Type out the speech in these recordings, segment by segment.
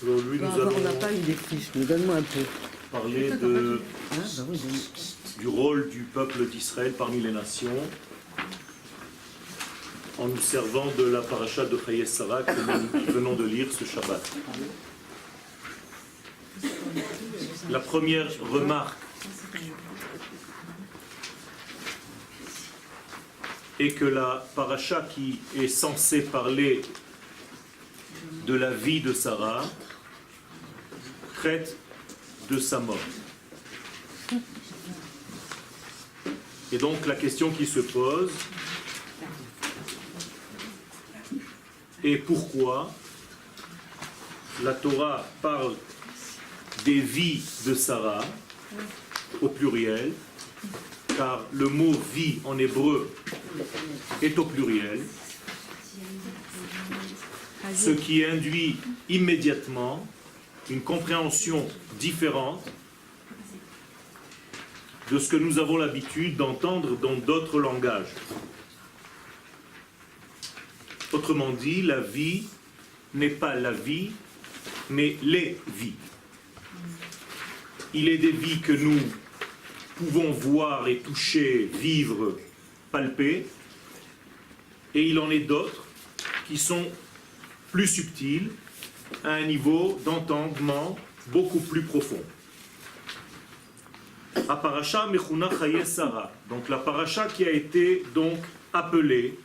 Aujourd'hui, nous allons on n'a pas eu des fiches, mais donne-moi un peu. parler du rôle du peuple d'Israël parmi les nations en nous servant de la paracha de Chayei Sarah que nous venons de lire ce Shabbat. La première remarque est que la paracha qui est censée parler de la vie de Sarah traite de sa mort. Et donc la question qui se pose est pourquoi la Torah parle des vies de Sarah au pluriel, car le mot vie en hébreu est au pluriel, ce qui induit immédiatement une compréhension différente de ce que nous avons l'habitude d'entendre dans d'autres langages. Autrement dit, la vie n'est pas la vie, mais les vies. Il est des vies que nous pouvons voir et toucher, vivre, palper, et il en est d'autres qui sont plus subtiles, à un niveau d'entendement beaucoup plus profond. La paracha mechuna Chayei Sarah, donc la paracha qui a été donc appelée,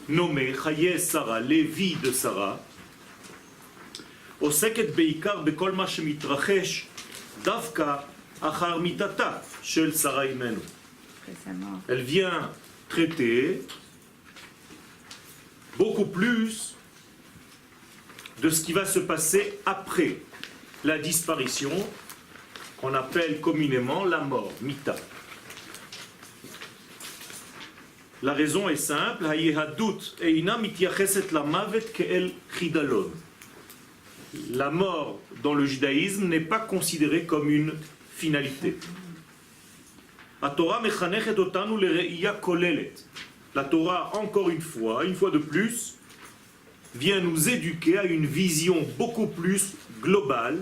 nommée Chayei Sarah, les vies de Sarah, עוסקת בעיקר בכל מה שמתרחש דווקא אחר מיתתה של שרה אימנו. Elle vient traiter beaucoup plus de ce qui va se passer après la disparition, qu'on appelle communément la mort, mita. La raison est simple, hayehadut eina mityacheset lamavet ke'el chidalon. La mort dans le judaïsme n'est pas considérée comme une finalité. La Torah mechanechet otanu lere'iya kolelet. La Torah, encore une fois de plus, vient nous éduquer à une vision beaucoup plus globale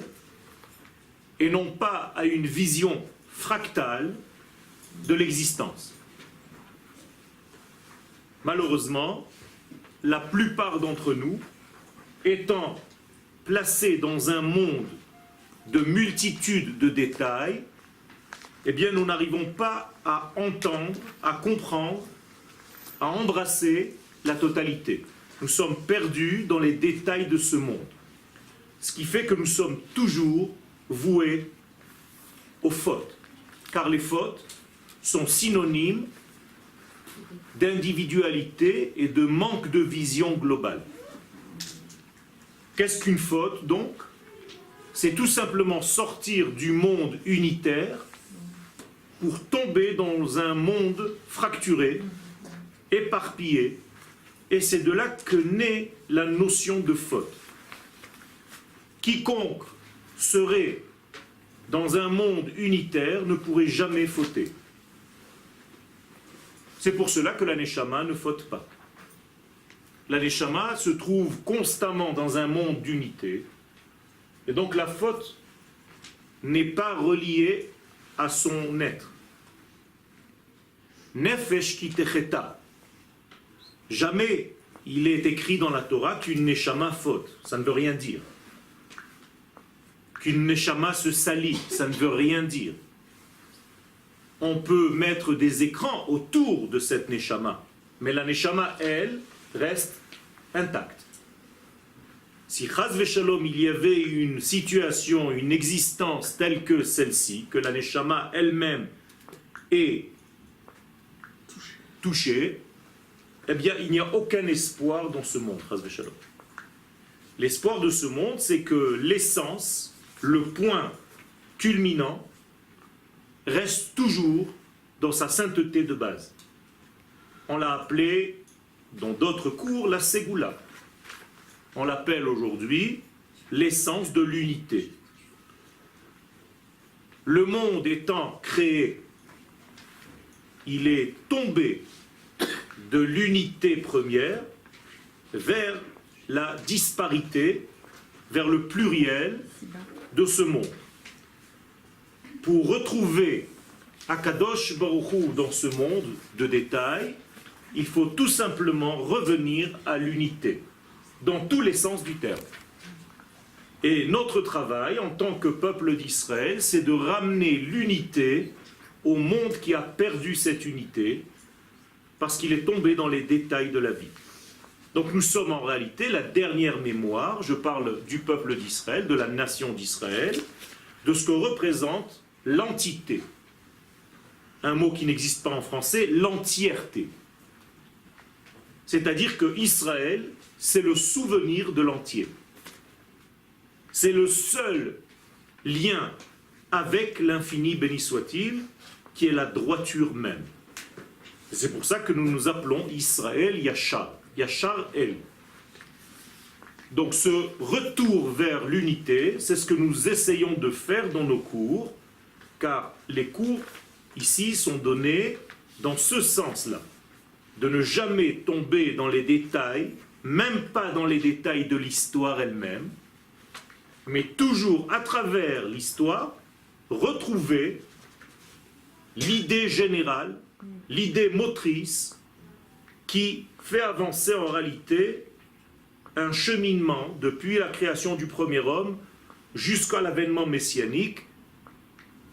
et non pas à une vision fractale de l'existence. Malheureusement, la plupart d'entre nous, étant placés dans un monde de multitudes de détails, eh bien nous n'arrivons pas à entendre, à comprendre, à embrasser la totalité. Nous sommes perdus dans les détails de ce monde. Ce qui fait que nous sommes toujours voués aux fautes. Car les fautes sont synonymes d'individualité et de manque de vision globale. Qu'est-ce qu'une faute donc? C'est tout simplement sortir du monde unitaire pour tomber dans un monde fracturé, éparpillé, et c'est de là que naît la notion de faute. Quiconque serait dans un monde unitaire ne pourrait jamais fauter. C'est pour cela que la Neshama ne faute pas. La Neshama se trouve constamment dans un monde d'unité, et donc la faute n'est pas reliée à son être. Nefesh ki techeta. Jamais il est écrit dans la Torah qu'une Neshama faute. Ça ne veut rien dire. Qu'une Neshama se salit. Ça ne veut rien dire. On peut mettre des écrans autour de cette Neshama. Mais la Neshama, elle, reste intacte. Si Chaz Veshalom, il y avait une situation, une existence telle que celle-ci, que la Neshama elle-même est touchée, eh bien, il n'y a aucun espoir dans ce monde, Chaz Veshalom. L'espoir de ce monde, c'est que l'essence, le point culminant, reste toujours dans sa sainteté de base. On l'a appelé, dans d'autres cours, la Ségoula. On l'appelle aujourd'hui l'essence de l'unité. Le monde étant créé il est tombé de l'unité première vers la disparité, vers le pluriel de ce monde. Pour retrouver Akadosh Baruch Hu dans ce monde de détails, il faut tout simplement revenir à l'unité, dans tous les sens du terme. Et notre travail en tant que peuple d'Israël, c'est de ramener l'unité au monde qui a perdu cette unité, parce qu'il est tombé dans les détails de la vie. Donc nous sommes en réalité la dernière mémoire, je parle du peuple d'Israël, de la nation d'Israël, de ce que représente l'entité. Un mot qui n'existe pas en français, l'entièreté. C'est-à-dire que Israël, c'est le souvenir de l'entier. C'est le seul lien avec l'infini, béni soit-il, qui est la droiture même. C'est pour ça que nous nous appelons Israël Yachar. Yachar El. Donc ce retour vers l'unité, c'est ce que nous essayons de faire dans nos cours, car les cours ici sont donnés dans ce sens-là, de ne jamais tomber dans les détails, même pas dans les détails de l'histoire elle-même, mais toujours à travers l'histoire, retrouver l'idée générale, l'idée motrice qui fait avancer en réalité un cheminement depuis la création du premier homme jusqu'à l'avènement messianique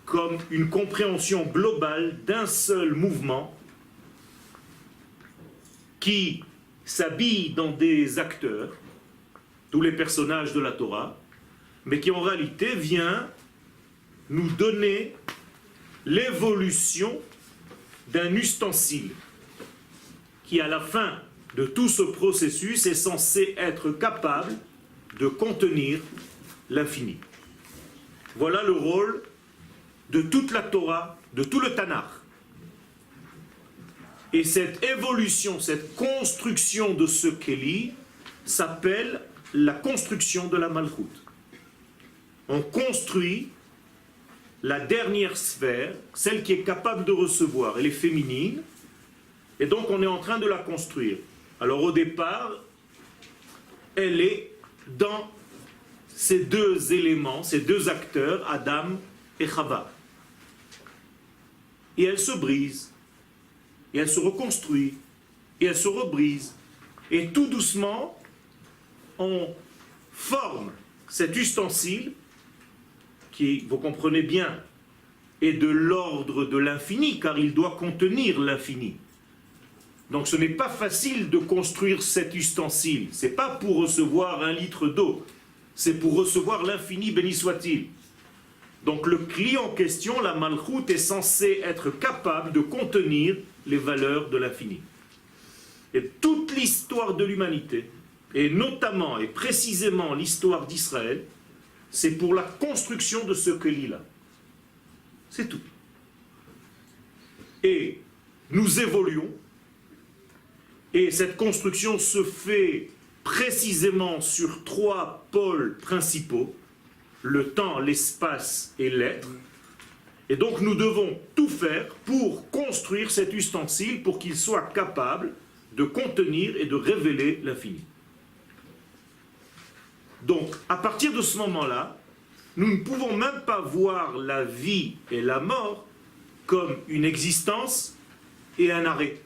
comme une compréhension globale d'un seul mouvement qui s'habille dans des acteurs, tous les personnages de la Torah, mais qui en réalité vient nous donner l'évolution d'un ustensile qui, à la fin de tout ce processus, est censé être capable de contenir l'infini. Voilà le rôle de toute la Torah, de tout le Tanakh. Et cette évolution, cette construction de ce Kéli s'appelle la construction de la Malchut. On construit la dernière sphère, celle qui est capable de recevoir, elle est féminine, et donc on est en train de la construire. Alors au départ, elle est dans ces deux éléments, ces deux acteurs, Adam et Chava. Et elle se brise, et elle se reconstruit, et elle se rebrise. Et tout doucement, on forme cet ustensile qui, vous comprenez bien, est de l'ordre de l'infini, car il doit contenir l'infini. Donc ce n'est pas facile de construire cet ustensile. Ce n'est pas pour recevoir 1 litre d'eau, c'est pour recevoir l'infini, béni soit-il. Donc le cli en question, la Malchut, est censé être capable de contenir les valeurs de l'infini. Et toute l'histoire de l'humanité, et notamment et précisément l'histoire d'Israël, c'est pour la construction de ce cli-là. C'est tout. Et nous évoluons, et cette construction se fait précisément sur 3 pôles principaux, le temps, l'espace et l'être. Et donc nous devons tout faire pour construire cet ustensile pour qu'il soit capable de contenir et de révéler l'infini. Donc à partir de ce moment-là, nous ne pouvons même pas voir la vie et la mort comme une existence et un arrêt,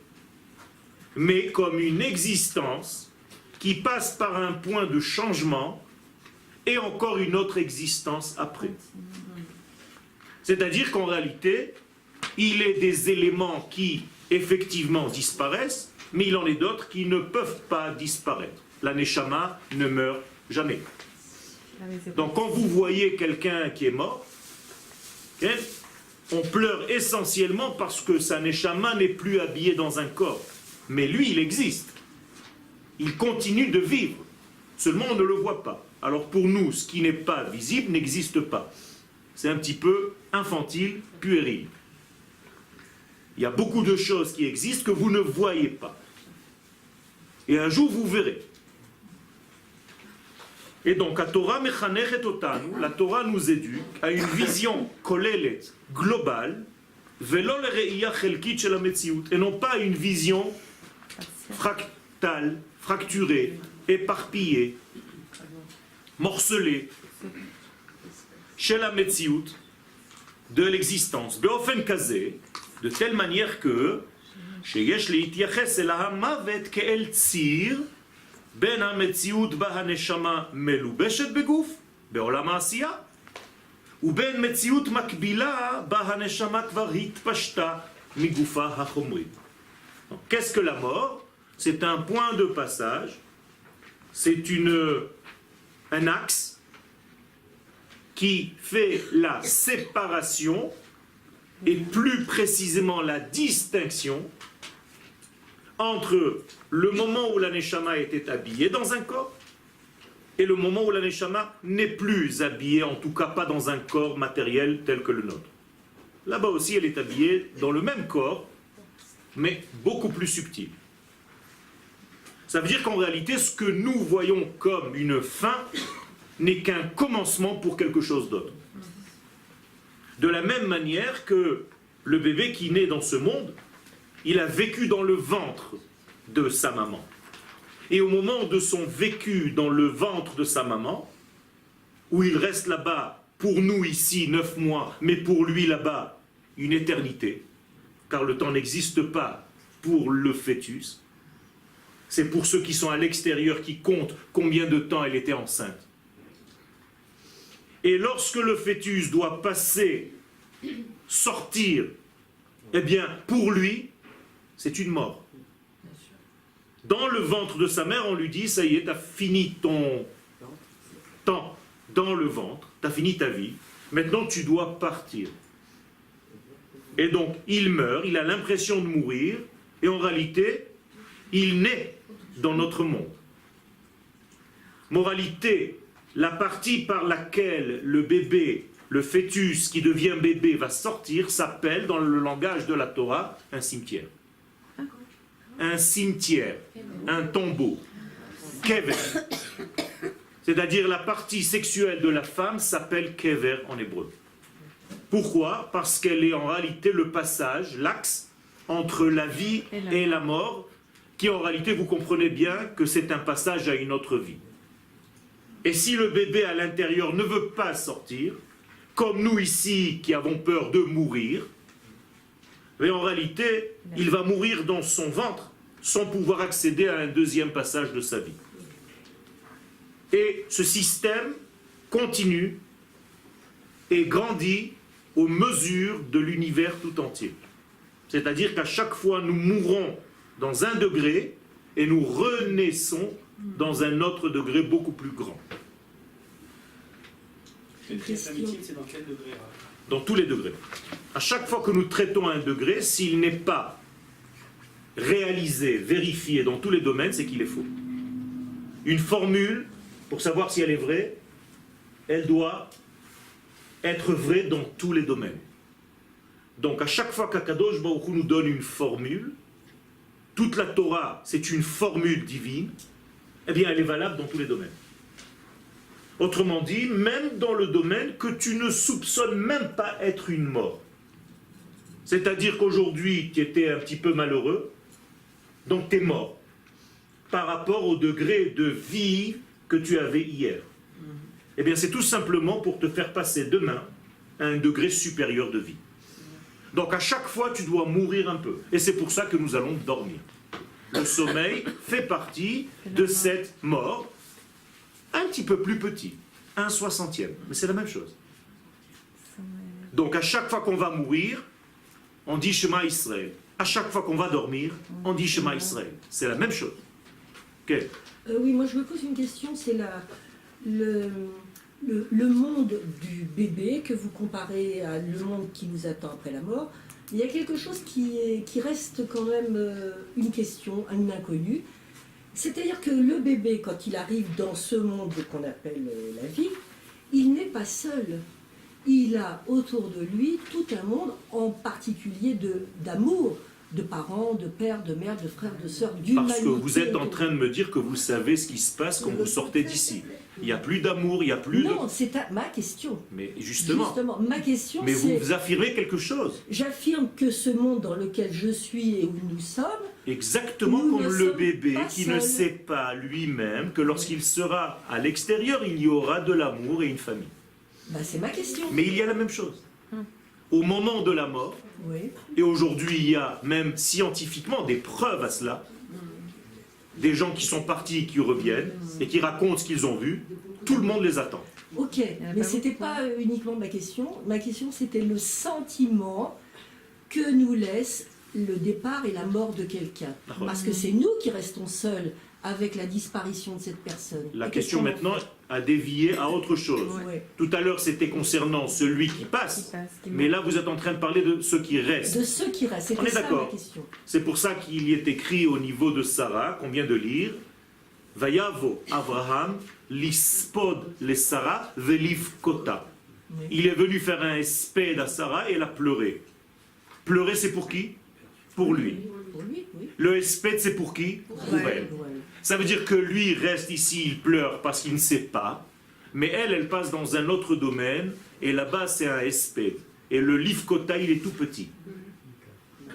mais comme une existence qui passe par un point de changement et encore une autre existence après. C'est-à-dire qu'en réalité, il est des éléments qui, effectivement, disparaissent, mais il en est d'autres qui ne peuvent pas disparaître. La Neshama ne meurt jamais. Donc quand vous voyez quelqu'un qui est mort, on pleure essentiellement parce que sa Neshama n'est plus habillée dans un corps. Mais lui, il existe. Il continue de vivre. Seulement, on ne le voit pas. Alors pour nous, ce qui n'est pas visible n'existe pas. C'est un petit peu infantile, puéril. Il y a beaucoup de choses qui existent que vous ne voyez pas. Et un jour, vous verrez. Et donc, la Torah mechanechet otanu, la Torah nous éduque à une vision kolelet, globale, Velo lereia chelkit shel hametziut, et non pas une vision fractale, fracturée, éparpillée, morcelée, shel hametziut, de l'existence, beofen kazé, de telle manière que sheyesh leityaches el hamavet ke'el tzir ben hametziut ba haneshama melubeshet beguf beolam ha'asiya ובין מציאות מקבילה בה הנשמה כבר התפשטה מגופה החומרי. Qu'est-ce que la mort? C'est un point de passage, c'est un axe qui fait la séparation et plus précisément la distinction entre le moment où la neshama était habillée dans un corps et le moment où la neshama n'est plus habillée, en tout cas pas dans un corps matériel tel que le nôtre. Là-bas aussi, elle est habillée dans le même corps, mais beaucoup plus subtil. Ça veut dire qu'en réalité, ce que nous voyons comme une fin n'est qu'un commencement pour quelque chose d'autre. De la même manière que le bébé qui naît dans ce monde, il a vécu dans le ventre de sa maman. Et au moment de son vécu dans le ventre de sa maman, où il reste là-bas, pour nous ici 9 mois, mais pour lui là-bas une éternité, car le temps n'existe pas pour le fœtus, c'est pour ceux qui sont à l'extérieur qui comptent combien de temps elle était enceinte. Et lorsque le fœtus doit passer, sortir, eh bien pour lui, c'est une mort. Dans le ventre de sa mère, on lui dit, ça y est, tu as fini ton temps dans le ventre, tu as fini ta vie, maintenant tu dois partir. Et donc, il meurt, il a l'impression de mourir, et en réalité, il naît dans notre monde. Moralité, la partie par laquelle le bébé, le fœtus qui devient bébé va sortir, s'appelle, dans le langage de la Torah, un cimetière. Un cimetière, un tombeau, kever. C'est-à-dire la partie sexuelle de la femme s'appelle kever en hébreu. Pourquoi? Parce qu'elle est en réalité le passage, l'axe entre la vie et la mort, qui en réalité, vous comprenez bien que c'est un passage à une autre vie. Et si le bébé à l'intérieur ne veut pas sortir, comme nous ici qui avons peur de mourir, mais en réalité, il va mourir dans son ventre sans pouvoir accéder à un deuxième passage de sa vie. Et ce système continue et grandit aux mesures de l'univers tout entier. C'est-à-dire qu'à chaque fois, nous mourons dans un degré et nous renaissons dans un autre degré beaucoup plus grand. C'est dans quel degré? Dans tous les degrés. À chaque fois que nous traitons un degré, s'il n'est pas réalisé, vérifié dans tous les domaines, c'est qu'il est faux. Une formule, pour savoir si elle est vraie, elle doit être vraie dans tous les domaines. Donc à chaque fois qu'Akadosh Baruch Hu nous donne une formule, toute la Torah, c'est une formule divine, eh bien elle est valable dans tous les domaines. Autrement dit, même dans le domaine que tu ne soupçonnes même pas être une mort. C'est-à-dire qu'aujourd'hui, tu étais un petit peu malheureux, donc tu es mort, par rapport au degré de vie que tu avais hier. Eh bien, c'est tout simplement pour te faire passer demain à un degré supérieur de vie. Donc, à chaque fois, tu dois mourir un peu. Et c'est pour ça que nous allons dormir. Le sommeil fait partie de cette mort, un petit peu plus petit, 1/60, mais c'est la même chose. Donc, à chaque fois qu'on va mourir, on dit Shema Israël. À chaque fois qu'on va dormir, on dit Shema Israël. C'est la même chose. Okay. Oui, moi je me pose une question, c'est le monde du bébé que vous comparez à le monde qui nous attend après la mort. Il y a quelque chose qui reste quand même une question, une inconnue. C'est-à-dire que le bébé, quand il arrive dans ce monde qu'on appelle la vie, il n'est pas seul. Il a autour de lui tout un monde, en particulier d'amour, de parents, de pères, de mères, de frères, de sœurs, d'humanité. Parce que vous êtes en train de me dire que vous savez ce qui se passe quand vous sortez d'ici. Il n'y a plus d'amour, il n'y a plus Non, c'est ma question. Mais justement. Ma question, Mais c'est... vous affirmez quelque chose. J'affirme que ce monde dans lequel je suis et où nous sommes... Exactement Nous comme ne le sommes bébé pas qui ne seuls. sait pas lui-même que lorsqu'il sera à l'extérieur, il y aura de l'amour et une famille. C'est ma question. Mais il y a la même chose. Au moment de la mort, Oui. et aujourd'hui il y a même scientifiquement des preuves à cela, des gens qui sont partis et qui reviennent et qui racontent ce qu'ils ont vu, tout le monde les attend. Ok, mais ce n'était pas uniquement ma question. Ma question, c'était le sentiment que nous laisse le départ et la mort de quelqu'un. Parce que c'est nous qui restons seuls avec la disparition de cette personne. La Et qu'est-ce question qu'on en maintenant fait? a dévié à autre chose. Ouais. Tout à l'heure c'était concernant celui qui passe, mais là vous êtes en train de parler de ceux qui restent. De ceux qui restent, On est c'était ça ma d'accord. question. C'est pour ça qu'il y est écrit au niveau de Sarah, qu'on vient de lire, Vayavo Abraham lispod le Sarah velivkota. Oui. Il est venu faire un espède à Sarah et elle a pleuré. Pleurer c'est pour qui? Pour lui. Pour lui, oui. Le espède c'est pour qui? Pour elle. Ouais. Ça veut dire que lui reste ici, il pleure parce qu'il ne sait pas, mais elle passe dans un autre domaine, et là-bas c'est un espède. Et le livkota, il est tout petit,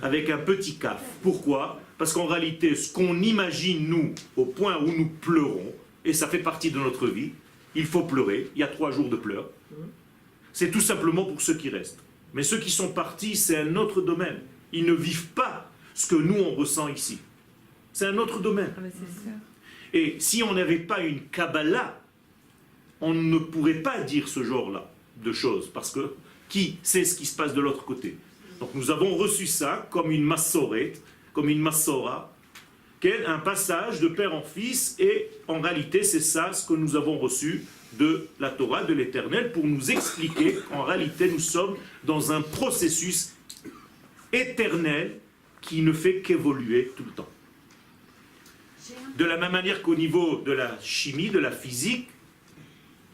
avec un petit kaf. Pourquoi? Parce qu'en réalité, ce qu'on imagine, nous, au point où nous pleurons, et ça fait partie de notre vie, il faut pleurer, il y a 3 jours de pleurs, c'est tout simplement pour ceux qui restent. Mais ceux qui sont partis, c'est un autre domaine. Ils ne vivent pas ce que nous, on ressent ici. C'est un autre domaine. Et si on n'avait pas une Kabbalah, on ne pourrait pas dire ce genre-là de choses, parce que qui sait ce qui se passe de l'autre côté? Donc nous avons reçu ça comme une massoret, comme une massora, un passage de père en fils, et en réalité c'est ça ce que nous avons reçu de la Torah, de l'Éternel, pour nous expliquer qu'en réalité nous sommes dans un processus éternel qui ne fait qu'évoluer tout le temps. De la même manière qu'au niveau de la chimie, de la physique,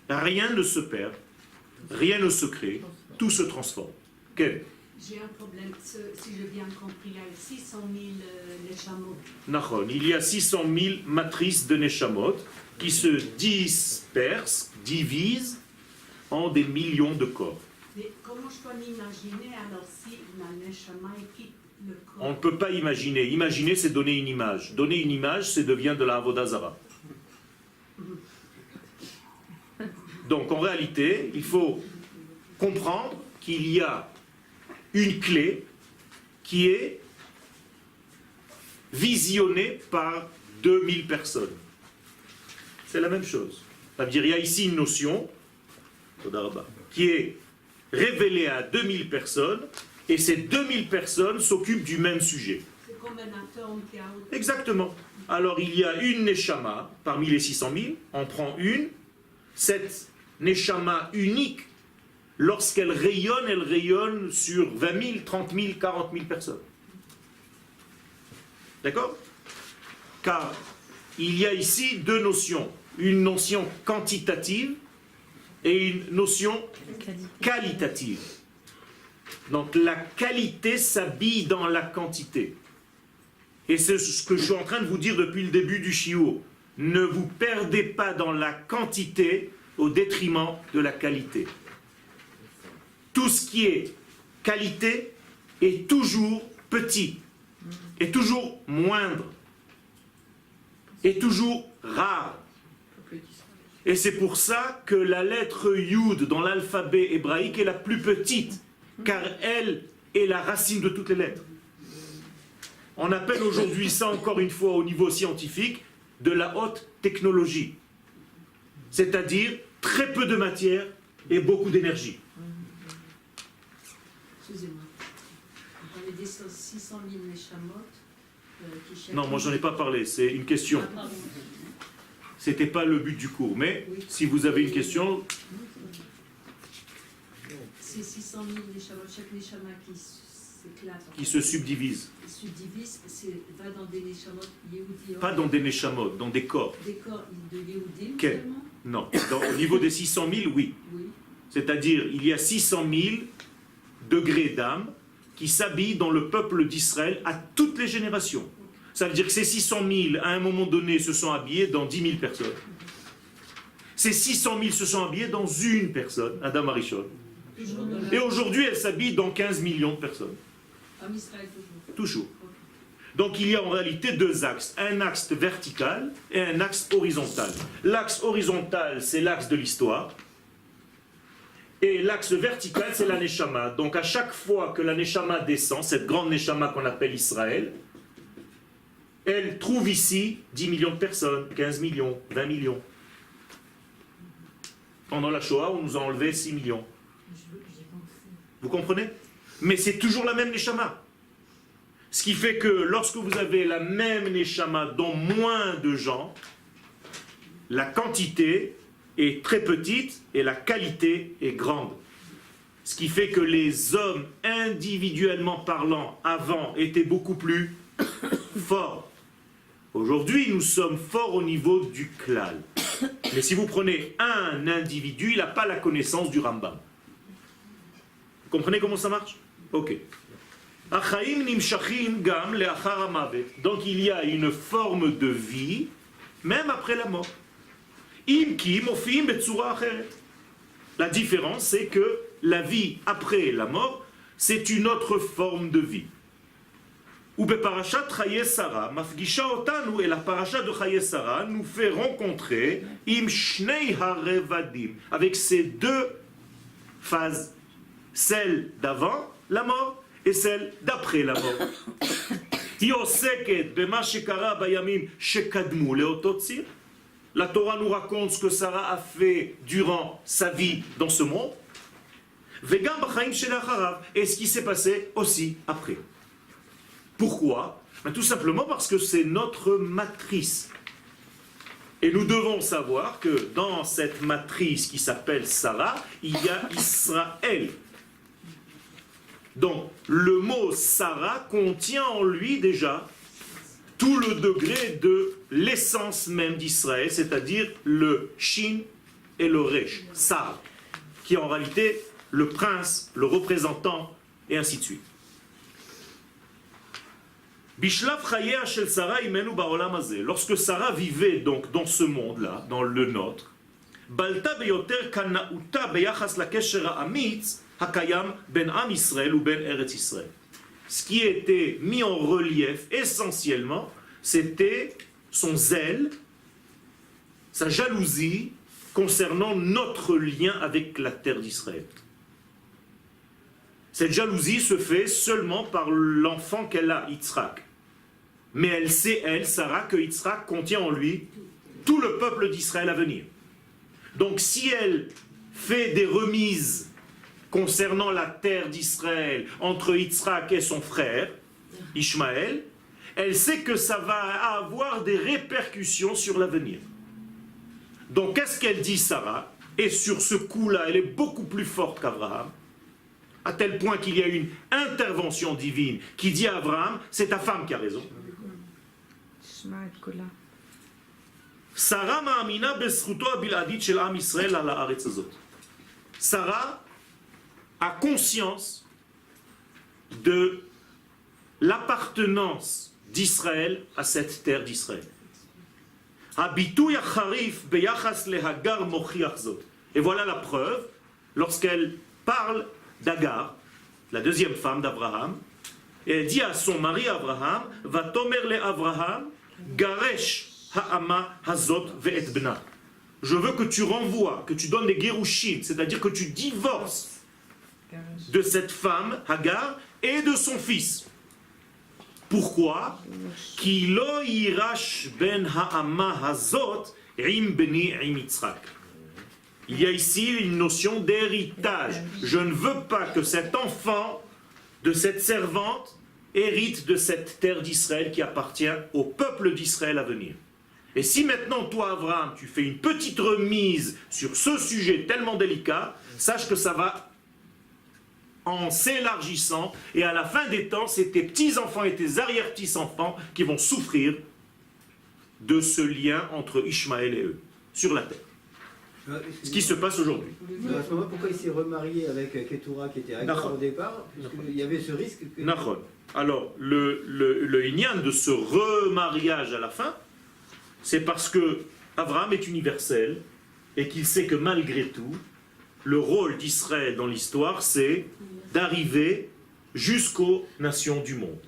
rien ne se perd, rien ne se crée, tout se transforme. Quel? J'ai un problème, si j'ai bien compris, il y a 600 000 neshamot. Nachon, il y a 600 000 matrices de Neshamot qui se dispersent, divisent en des millions de corps. Mais comment je dois m'imaginer alors si la neshama quitte le corps? On ne peut pas imaginer. Imaginer, c'est donner une image. Donner une image, c'est devient de la Avodah Zarah. Donc en réalité, il faut comprendre qu'il y a une clé qui est visionnée par 2000 personnes. C'est la même chose. Ça veut dire qu'il y a ici une notion qui est révélée à 2000 personnes, et ces 2000 personnes s'occupent du même sujet. C'est comme un atome qui a autre. Exactement. Alors il y a une Neshama parmi les 600 000, on prend une, cette Neshama unique, lorsqu'elle elle rayonne sur 20 000, 30 000, 40 000 personnes. D'accord? Car il y a ici 2 notions, une notion quantitative et une notion qualitative. Donc la qualité s'habille dans la quantité. Et c'est ce que je suis en train de vous dire depuis le début du shiur. Ne vous perdez pas dans la quantité au détriment de la qualité. Tout ce qui est qualité est toujours petit, est toujours moindre, est toujours rare. Et c'est pour ça que la lettre Yud dans l'alphabet hébraïque est la plus petite, car elle est la racine de toutes les lettres. On appelle aujourd'hui ça, encore une fois, au niveau scientifique, de la haute technologie. C'est-à-dire très peu de matière et beaucoup d'énergie. Excusez-moi. Vous parlez des 600 000 neshamot qui chacun... Non, moi j'en ai pas parlé, c'est une question. Ah, pardon. C'était pas le but du cours, mais si vous avez une question, C'est 600 000 neshamot, chaque neshama qui s'éclate, qui se subdivise. qui subdivise, va dans des neshamot yehudiyot. Pas dans des neshamot, dans des corps. Des corps de Yehudim Quel? seulement? Non. Au niveau des 600 000, oui. Oui. C'est-à-dire, il y a 600 000 degrés d'âme qui s'habillent dans le peuple d'Israël à toutes les générations. Ça veut dire que ces 600 000, à un moment donné, se sont habillés dans 10 000 personnes. Ces 600 000 se sont habillés dans une personne, Adam Arishon. Toujours dans Et aujourd'hui, elle s'habille dans 15 millions de personnes. En Israël, toujours. Toujours. Donc il y a en réalité deux axes. Un axe vertical et un axe horizontal. L'axe horizontal, c'est l'axe de l'histoire. Et l'axe vertical, c'est la Neshama. Donc à chaque fois que la Neshama descend, cette grande Neshama qu'on appelle Israël, elle trouve ici 10 millions de personnes, 15 millions, 20 millions. Pendant la Shoah, on nous a enlevé 6 millions. Vous comprenez? Mais c'est toujours la même Neshama. Ce qui fait que lorsque vous avez la même Neshama dans moins de gens, la quantité est très petite et la qualité est grande. Ce qui fait que les hommes, individuellement parlant, avant, étaient beaucoup plus forts. Aujourd'hui, nous sommes forts au niveau du klal. Mais si vous prenez un individu, il n'a pas la connaissance du Rambam. Vous comprenez comment ça marche? Ok. Donc il y a une forme de vie, même après la mort. La différence, c'est que la vie après la mort, c'est une autre forme de vie. Et la paracha de Chaye Sarah nous fait rencontrer avec ces deux phases, celle d'avant la mort et celle d'après la mort. La Torah nous raconte ce que Sarah a fait durant sa vie dans ce monde, et ce qui s'est passé aussi après. Pourquoi? Tout simplement parce que c'est notre matrice. Et nous devons savoir que dans cette matrice qui s'appelle Sarah, il y a Israël. Donc, le mot Sarah contient en lui déjà tout le degré de l'essence même d'Israël, c'est-à-dire le Shin et le Resh, Sarah, qui est en réalité le prince, le représentant, et ainsi de suite. Lorsque Sarah vivait donc dans ce monde-là, dans le nôtre, ce qui était mis en relief essentiellement, c'était son zèle, sa jalousie concernant notre lien avec la terre d'Israël. Cette jalousie se fait seulement par l'enfant qu'elle a, Yitzhak. Mais elle sait, elle, Sarah, que Yitzhak contient en lui tout le peuple d'Israël à venir. Donc si elle fait des remises concernant la terre d'Israël entre Yitzhak et son frère, Ishmaël, elle sait que ça va avoir des répercussions sur l'avenir. Donc qu'est-ce qu'elle dit, Sarah? Et sur ce coup-là, elle est beaucoup plus forte qu'Abraham, à tel point qu'il y a une intervention divine qui dit à Abraham, c'est ta femme qui a raison. Sarah ma'amina besruto abiladit shel am Israël ala haaretz hazot. Sarah a conscience de l'appartenance d'Israël à cette terre d'Israël. Et voilà la preuve, lorsqu'elle parle d'Agar, la deuxième femme d'Abraham, et elle dit à son mari Abraham, va tomer le Abraham, garesh ha'ama hazot ve'et bna. Je veux que tu renvoies, que tu donnes des gerushin, c'est-à-dire que tu divorces de cette femme, Hagar, et de son fils. Pourquoi? Ki lo yirash ben ha'ama hazot im beni im Yitzhak. Il y a ici une notion d'héritage. Je ne veux pas que cet enfant de cette servante hérite de cette terre d'Israël qui appartient au peuple d'Israël à venir. Et si maintenant, toi, Abraham, tu fais une petite remise sur ce sujet tellement délicat, sache que ça va en s'élargissant, et à la fin des temps, c'est tes petits-enfants et tes arrière-petits-enfants qui vont souffrir de ce lien entre Ishmaël et eux, sur la terre. Ce qui se passe aujourd'hui. À ce moment, pourquoi il s'est remarié avec Ketura qui était Hagar au départ? Parce qu'il y avait ce risque que... Alors, le inyan de ce remariage à la fin, c'est parce que Abraham est universel et qu'il sait que malgré tout, le rôle d'Israël dans l'histoire, c'est d'arriver jusqu'aux nations du monde.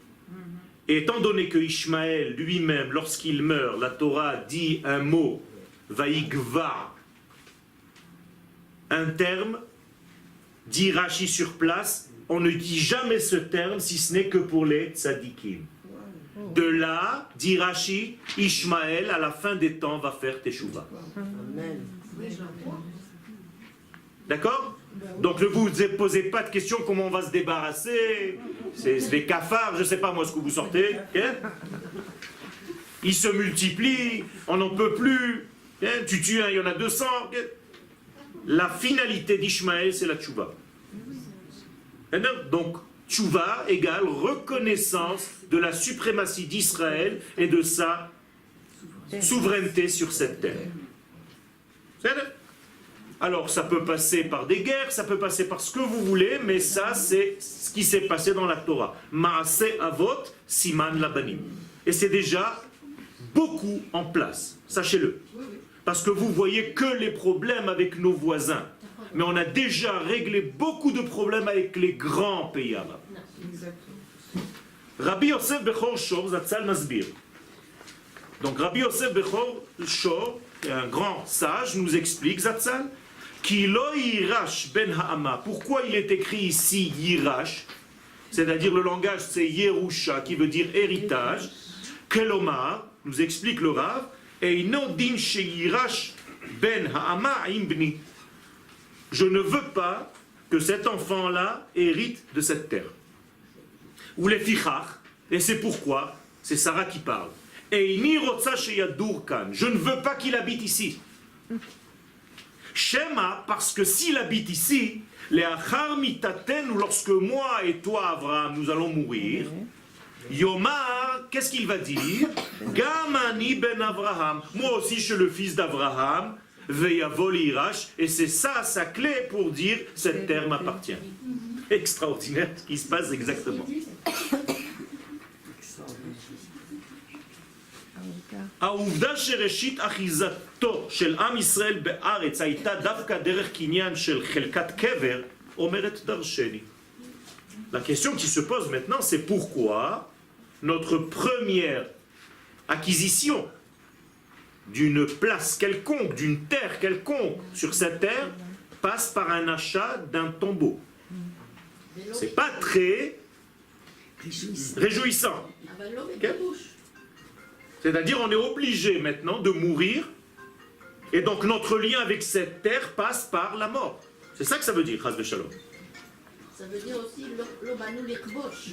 Et étant donné que Ishmaël lui-même, lorsqu'il meurt, la Torah dit un mot, vaïgva, un terme, dit Rashi sur place, on ne dit jamais ce terme si ce n'est que pour les tzadikim. De là, dit Rashi, Ishmaël, à la fin des temps, va faire teshuva. Amen. D'accord? Donc ne vous posez pas de questions comment on va se débarrasser. C'est des cafards, je ne sais pas moi ce que vous sortez. Hein? Ils se multiplient, on n'en peut plus. Hein? Tu tues un, il y en a 200. Hein? La finalité d'Ishmaël, c'est la tchouva. Donc, tchouva égale reconnaissance de la suprématie d'Israël et de sa souveraineté sur cette terre. Alors, ça peut passer par des guerres, ça peut passer par ce que vous voulez, mais ça, c'est ce qui s'est passé dans la Torah. Maaseh avot, siman labanim. Et c'est déjà beaucoup en place, sachez-le. Parce que vous voyez que les problèmes avec nos voisins. Mais on a déjà réglé beaucoup de problèmes avec les grands pays arabes. Rabbi Yosef Bechor Shor, Zatzal Masbir. Donc Rabbi Yosef Bechor Shor, un grand sage, nous explique, Zatzal, Ki lo yirash ben ha'ama. Pourquoi il est écrit ici yirash? C'est-à-dire le langage c'est Yerusha, qui veut dire héritage. Kelomar, nous explique le Rav, Eino din sheyirash ben ha'ama imbni. Je ne veux pas que cet enfant-là hérite de cette terre. Ou les fichach, et c'est pourquoi, c'est Sarah qui parle. Eini rotsa sheyadur kan. Je ne veux pas qu'il habite ici. Shema, parce que s'il habite ici, les achar mitaten, ou lorsque moi et toi, Abraham, nous allons mourir, Yomar, qu'est-ce qu'il va dire? Gamani ben Abraham. Moi aussi, je suis le fils d'Abraham. Veyavol irash. Et c'est ça sa clé pour dire cette terre m'appartient. Extraordinaire ce qui se passe exactement. העובדה שראשית אחיזתו של עם ישראל בארץ הייתה דווקא דרך קניין של חלקת קבר אומרת דרשני. La question qui se pose maintenant, c'est pourquoi notre première acquisition d'une place quelconque, d'une terre quelconque sur cette terre passe par un achat d'un tombeau. C'est pas très réjouissant. Okay? C'est-à-dire on est obligé maintenant de mourir et donc notre lien avec cette terre passe par la mort. C'est ça que ça veut dire, Chas v'Shalom. Ça veut dire aussi lo banu lekbosh.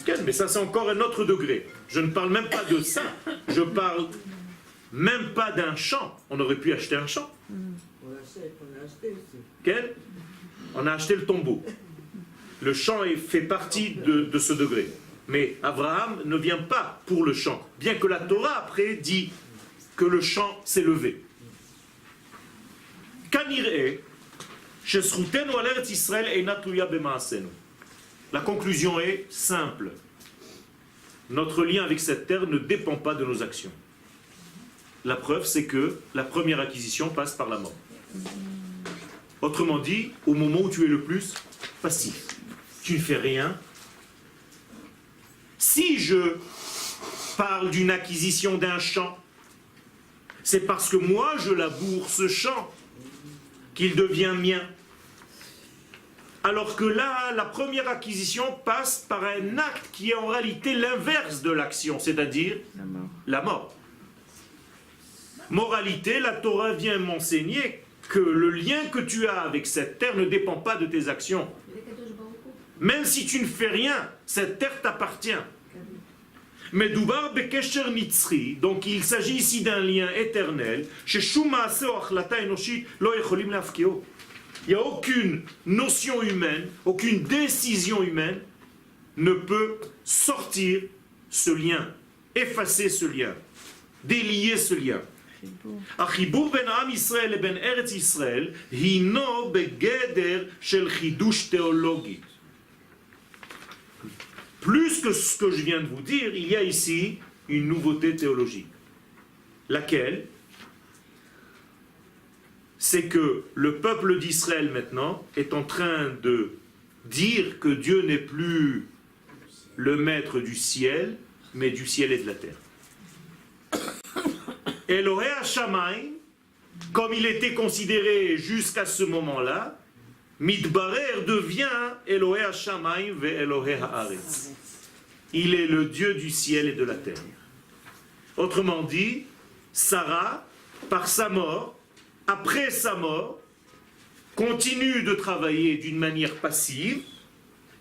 Okay, mais ça c'est encore un autre degré. Je ne parle même pas de ça. Je parle même pas d'un champ. On aurait pu acheter un champ. On a acheté aussi. Okay? On a acheté le tombeau. Le champ fait partie de ce degré. Mais Abraham ne vient pas pour le champ, bien que la Torah après dit que le champ s'est levé. La conclusion est simple. Notre lien avec cette terre ne dépend pas de nos actions. La preuve, c'est que la première acquisition passe par la mort. Autrement dit, au moment où tu es le plus passif, tu ne fais rien. Si je parle d'une acquisition d'un champ, c'est parce que moi je laboure ce champ qu'il devient mien. Alors que là, la première acquisition passe par un acte qui est en réalité l'inverse de l'action, c'est-à-dire la mort. Moralité, la Torah vient m'enseigner que le lien que tu as avec cette terre ne dépend pas de tes actions. Même si tu ne fais rien, cette terre t'appartient. Mais Doubar Bekesher Nitzri, donc il s'agit ici d'un lien éternel. Il n'y a aucune notion humaine, aucune décision humaine ne peut sortir ce lien, effacer ce lien, délier ce lien. החיבור בין עם ישראל לבין ארץ ישראל הינו בגדר של חידוש תיאולוגי. Plus que ce que je viens de vous dire, il y a ici une nouveauté théologique. Laquelle? c'est que le peuple d'Israël maintenant est en train de dire que Dieu n'est plus le maître du ciel, mais du ciel et de la terre. Elohé Hashamayim, comme il était considéré jusqu'à ce moment-là, Midbarer devient Elohé Hashamayim ve Elohé Haaretz. Il est le Dieu du ciel et de la terre. Autrement dit, Sarah, par sa mort, après sa mort, continue de travailler d'une manière passive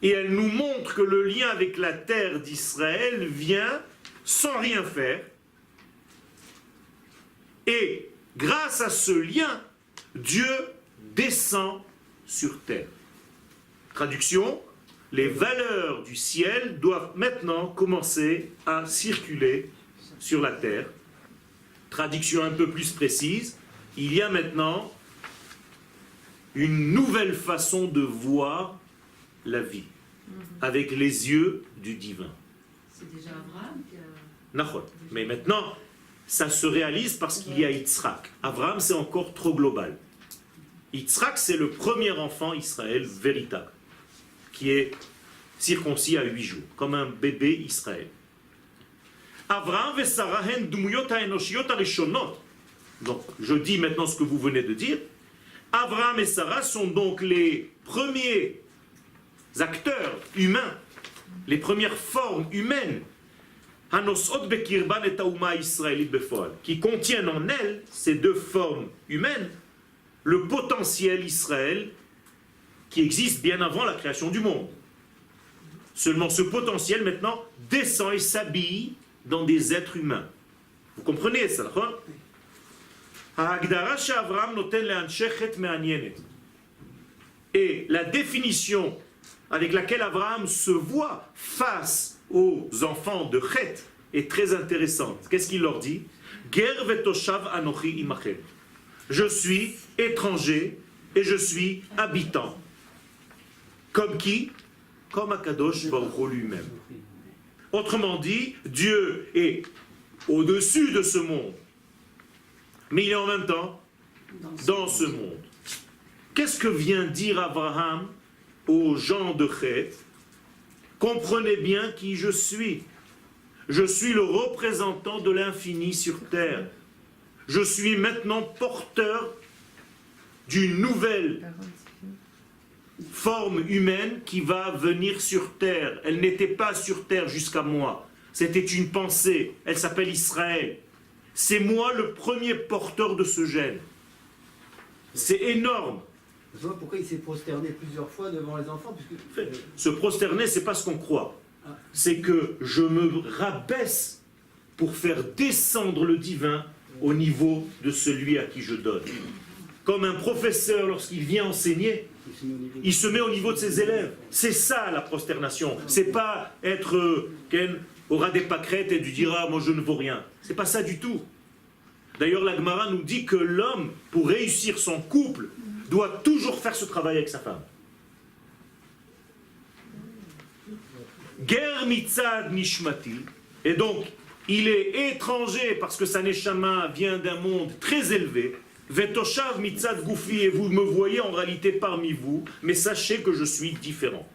et elle nous montre que le lien avec la terre d'Israël vient sans rien faire. Et grâce à ce lien, Dieu descend sur terre. Traduction, les valeurs du ciel doivent maintenant commencer à circuler sur la terre. Traduction un peu plus précise, il y a maintenant une nouvelle façon de voir la vie, avec les yeux du divin. C'est déjà Abraham qui a... Nachon. Mais maintenant, ça se réalise parce qu'il y a Yitzhak. Abraham, c'est encore trop global. Yitzhak, c'est le premier enfant Israël véritable, qui est circoncis à 8 jours, comme un bébé Israël. Abraham et Sarah hen dumuyot haenoshiyot harishonot. Donc, je dis maintenant ce que vous venez de dire. Abraham et Sarah sont donc les premiers acteurs humains, les premières formes humaines qui contiennent en elles, ces deux formes humaines, le potentiel Israël qui existe bien avant la création du monde. Seulement ce potentiel maintenant descend et s'habille dans des êtres humains. Vous comprenez ça, d'accord? Et la définition avec laquelle Abraham se voit face aux enfants de Chet est très intéressante. Qu'est-ce qu'il leur dit? Ger vetoshav anochi imachem. Je suis étranger et je suis habitant. Comme qui? Comme Akadosh Baruch Hu lui-même. Autrement dit, Dieu est au-dessus de ce monde, mais il est en même temps dans ce monde. Qu'est-ce que vient dire Abraham aux gens de Chet? Comprenez bien qui je suis. Je suis le représentant de l'infini sur terre. Je suis maintenant porteur d'une nouvelle forme humaine qui va venir sur terre. Elle n'était pas sur terre jusqu'à moi. C'était une pensée. Elle s'appelle Israël. C'est moi le premier porteur de ce gène. C'est énorme. Je vois pourquoi il s'est prosterné plusieurs fois devant les enfants. Puisque... Se prosterner, c'est pas ce qu'on croit. C'est que je me rabaisse pour faire descendre le divin au niveau de celui à qui je donne. Comme un professeur, lorsqu'il vient enseigner, il se met au niveau de ses élèves. C'est ça la prosternation. C'est pas être au ras des pâquerettes et lui dire « Ah, moi je ne vaux rien ». C'est pas ça du tout. D'ailleurs, la Gemara nous dit que l'homme, pour réussir son couple, doit toujours faire ce travail avec sa femme. Ger mitzad nishmati, et donc il est étranger parce que sa neshama vient d'un monde très élevé. Vetoshav mitzad goufi, et vous me voyez en réalité parmi vous, mais sachez que je suis différent.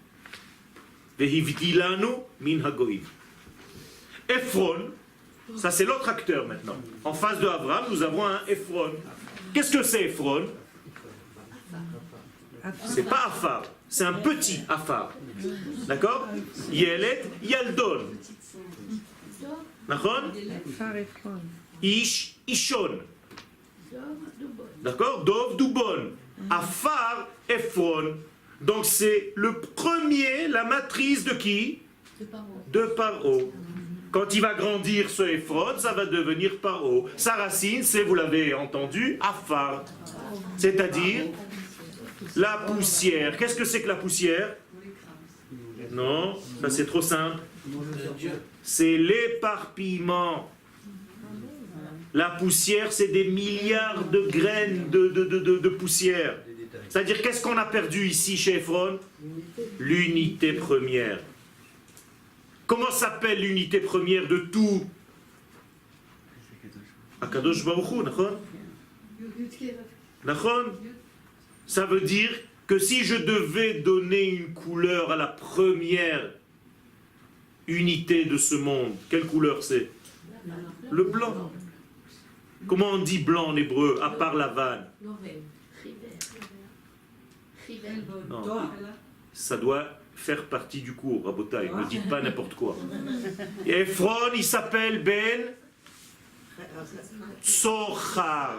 Vehivdilanu min hagoim. Ephron, ça c'est l'autre acteur maintenant. En face de Abraham, nous avons un Ephron. Qu'est-ce que c'est Ephron? C'est pas Afar, c'est un petit Afar. D'accord? Yelet Yaldon. D'accord? Ish Ishon. D'accord? Dov Dubon. Afar Ephron. Donc c'est le premier, la matrice de qui? De Paro. Quand il va grandir ce Ephron, ça va devenir Paro. Sa racine, c'est, vous l'avez entendu, Afar. C'est-à-dire la poussière. Qu'est-ce que c'est que la poussière? Non, ça c'est trop simple. C'est l'éparpillement. La poussière, c'est des milliards de graines de poussière. C'est-à-dire, qu'est-ce qu'on a perdu ici chez Ephron? L'unité première. Comment s'appelle l'unité première de tout? Nachon? Ça veut dire que si je devais donner une couleur à la première unité de ce monde, quelle couleur c'est? Le blanc. Comment on dit blanc en hébreu, à part la vanne? Non. Ça doit faire partie du cours, Rabotai, ne dites pas n'importe quoi. Et Ephron, il s'appelle Ben Tsochar.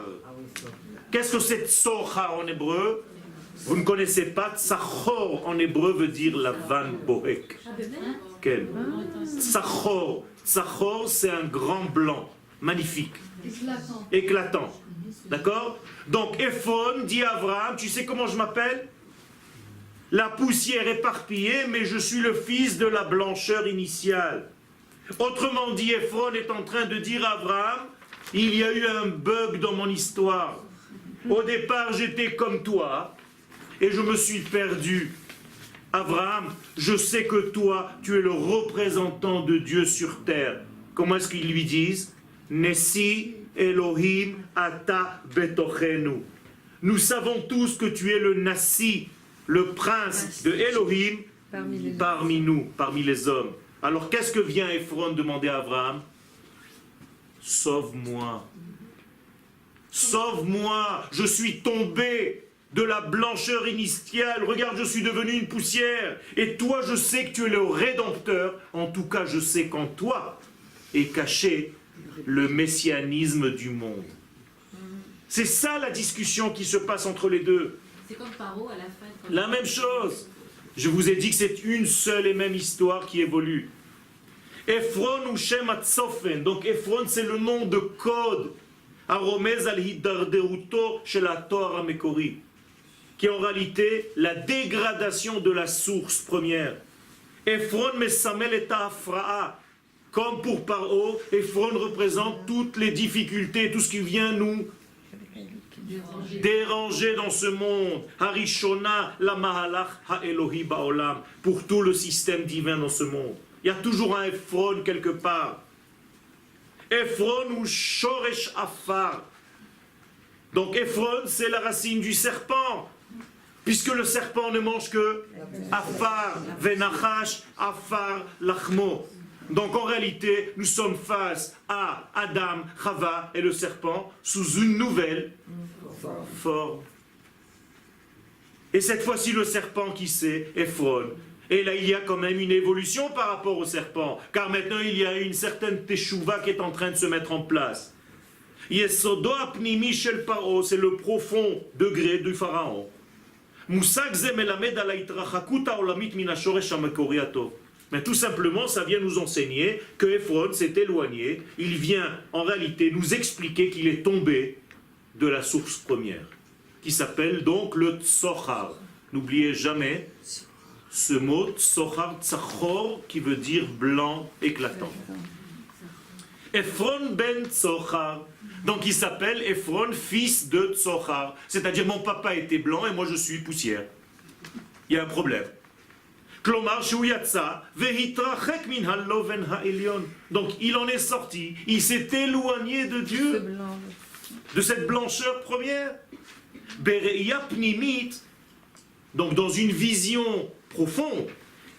Qu'est-ce que c'est Tsochar en hébreu? Vous ne connaissez pas? Tsachor en hébreu veut dire la vanne bohek. Quel? Tsachor. Tsachor, c'est un grand blanc, magnifique, éclatant. D'accord? Donc Ephron dit à Abraham, tu sais comment je m'appelle? La poussière éparpillée, mais je suis le fils de la blancheur initiale. Autrement dit, Ephron est en train de dire à Abraham, il y a eu un bug dans mon histoire. Au départ, j'étais comme toi, et je me suis perdu. Abraham, je sais que toi, tu es le représentant de Dieu sur terre. Comment est-ce qu'ils lui disent? Nessi Elohim ata betochenu. Nous savons tous que tu es le Nassi, le prince de Elohim parmi nous, parmi les hommes. Alors qu'est-ce que vient Ephron demander à Abraham? Sauve-moi. Sauve-moi, je suis tombé de la blancheur initiale. Regarde, je suis devenu une poussière. Et toi, je sais que tu es le Rédempteur. En tout cas, je sais qu'en toi est caché le messianisme du monde. C'est ça la discussion qui se passe entre les deux. C'est comme Paro à la fin. La même chose. Je vous ai dit que c'est une seule et même histoire qui évolue. Ephron ou Shem Atsofen. Donc Ephron, c'est le nom de code. Aromez al hidarderuto shel haToar hamekori, qui est en réalité la dégradation de la source première. Ephron mesamel et ha'afra'a. Comme pour Paro, Ephron représente toutes les difficultés, tout ce qui vient nous déranger dans ce monde. Harishona la mahalach ha'elohi ba'olam, pour tout le système divin dans ce monde. Il y a toujours un Ephron quelque part. Ephron ou shoresh afar. Donc Ephron, c'est la racine du serpent, puisque le serpent ne mange que afar, venachash, afar, lachmo. Donc en réalité, nous sommes face à Adam, Chava et le serpent sous une nouvelle forme. Et cette fois-ci, le serpent qui c'est? Ephron. Et là, il y a quand même une évolution par rapport au serpent, car maintenant, il y a une certaine teshuva qui est en train de se mettre en place. Yesodo apnimi shel Paro, c'est le profond degré du pharaon. Musag ze melamed ala itrachakut haolamit min hashoresh hamekori hatov. Mais tout simplement, ça vient nous enseigner que Ephron s'est éloigné. Il vient en réalité nous expliquer qu'il est tombé de la source première, qui s'appelle donc le Tsochar. N'oubliez jamais ce mot Tsochar, Tsachor, qui veut dire blanc éclatant. Ephron ben Tsochar. Donc il s'appelle Ephron, fils de Tsochar. C'est-à-dire mon papa était blanc et moi je suis poussière. Il y a un problème. Donc il en est sorti, il s'est éloigné de Dieu, de cette blancheur première. Donc dans une vision profonde,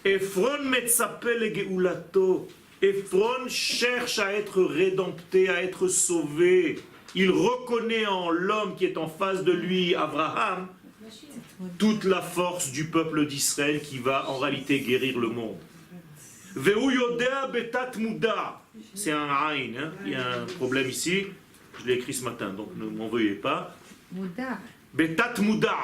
Ephron metzapel geulato. Ephron cherche à être rédempté, à être sauvé. Il reconnaît en l'homme qui est en face de lui, Abraham, toute la force du peuple d'Israël qui va en réalité guérir le monde. C'est un aïn, hein? Il y a un problème ici, je l'ai écrit ce matin, donc ne m'en veuillez pas. Betat Muda.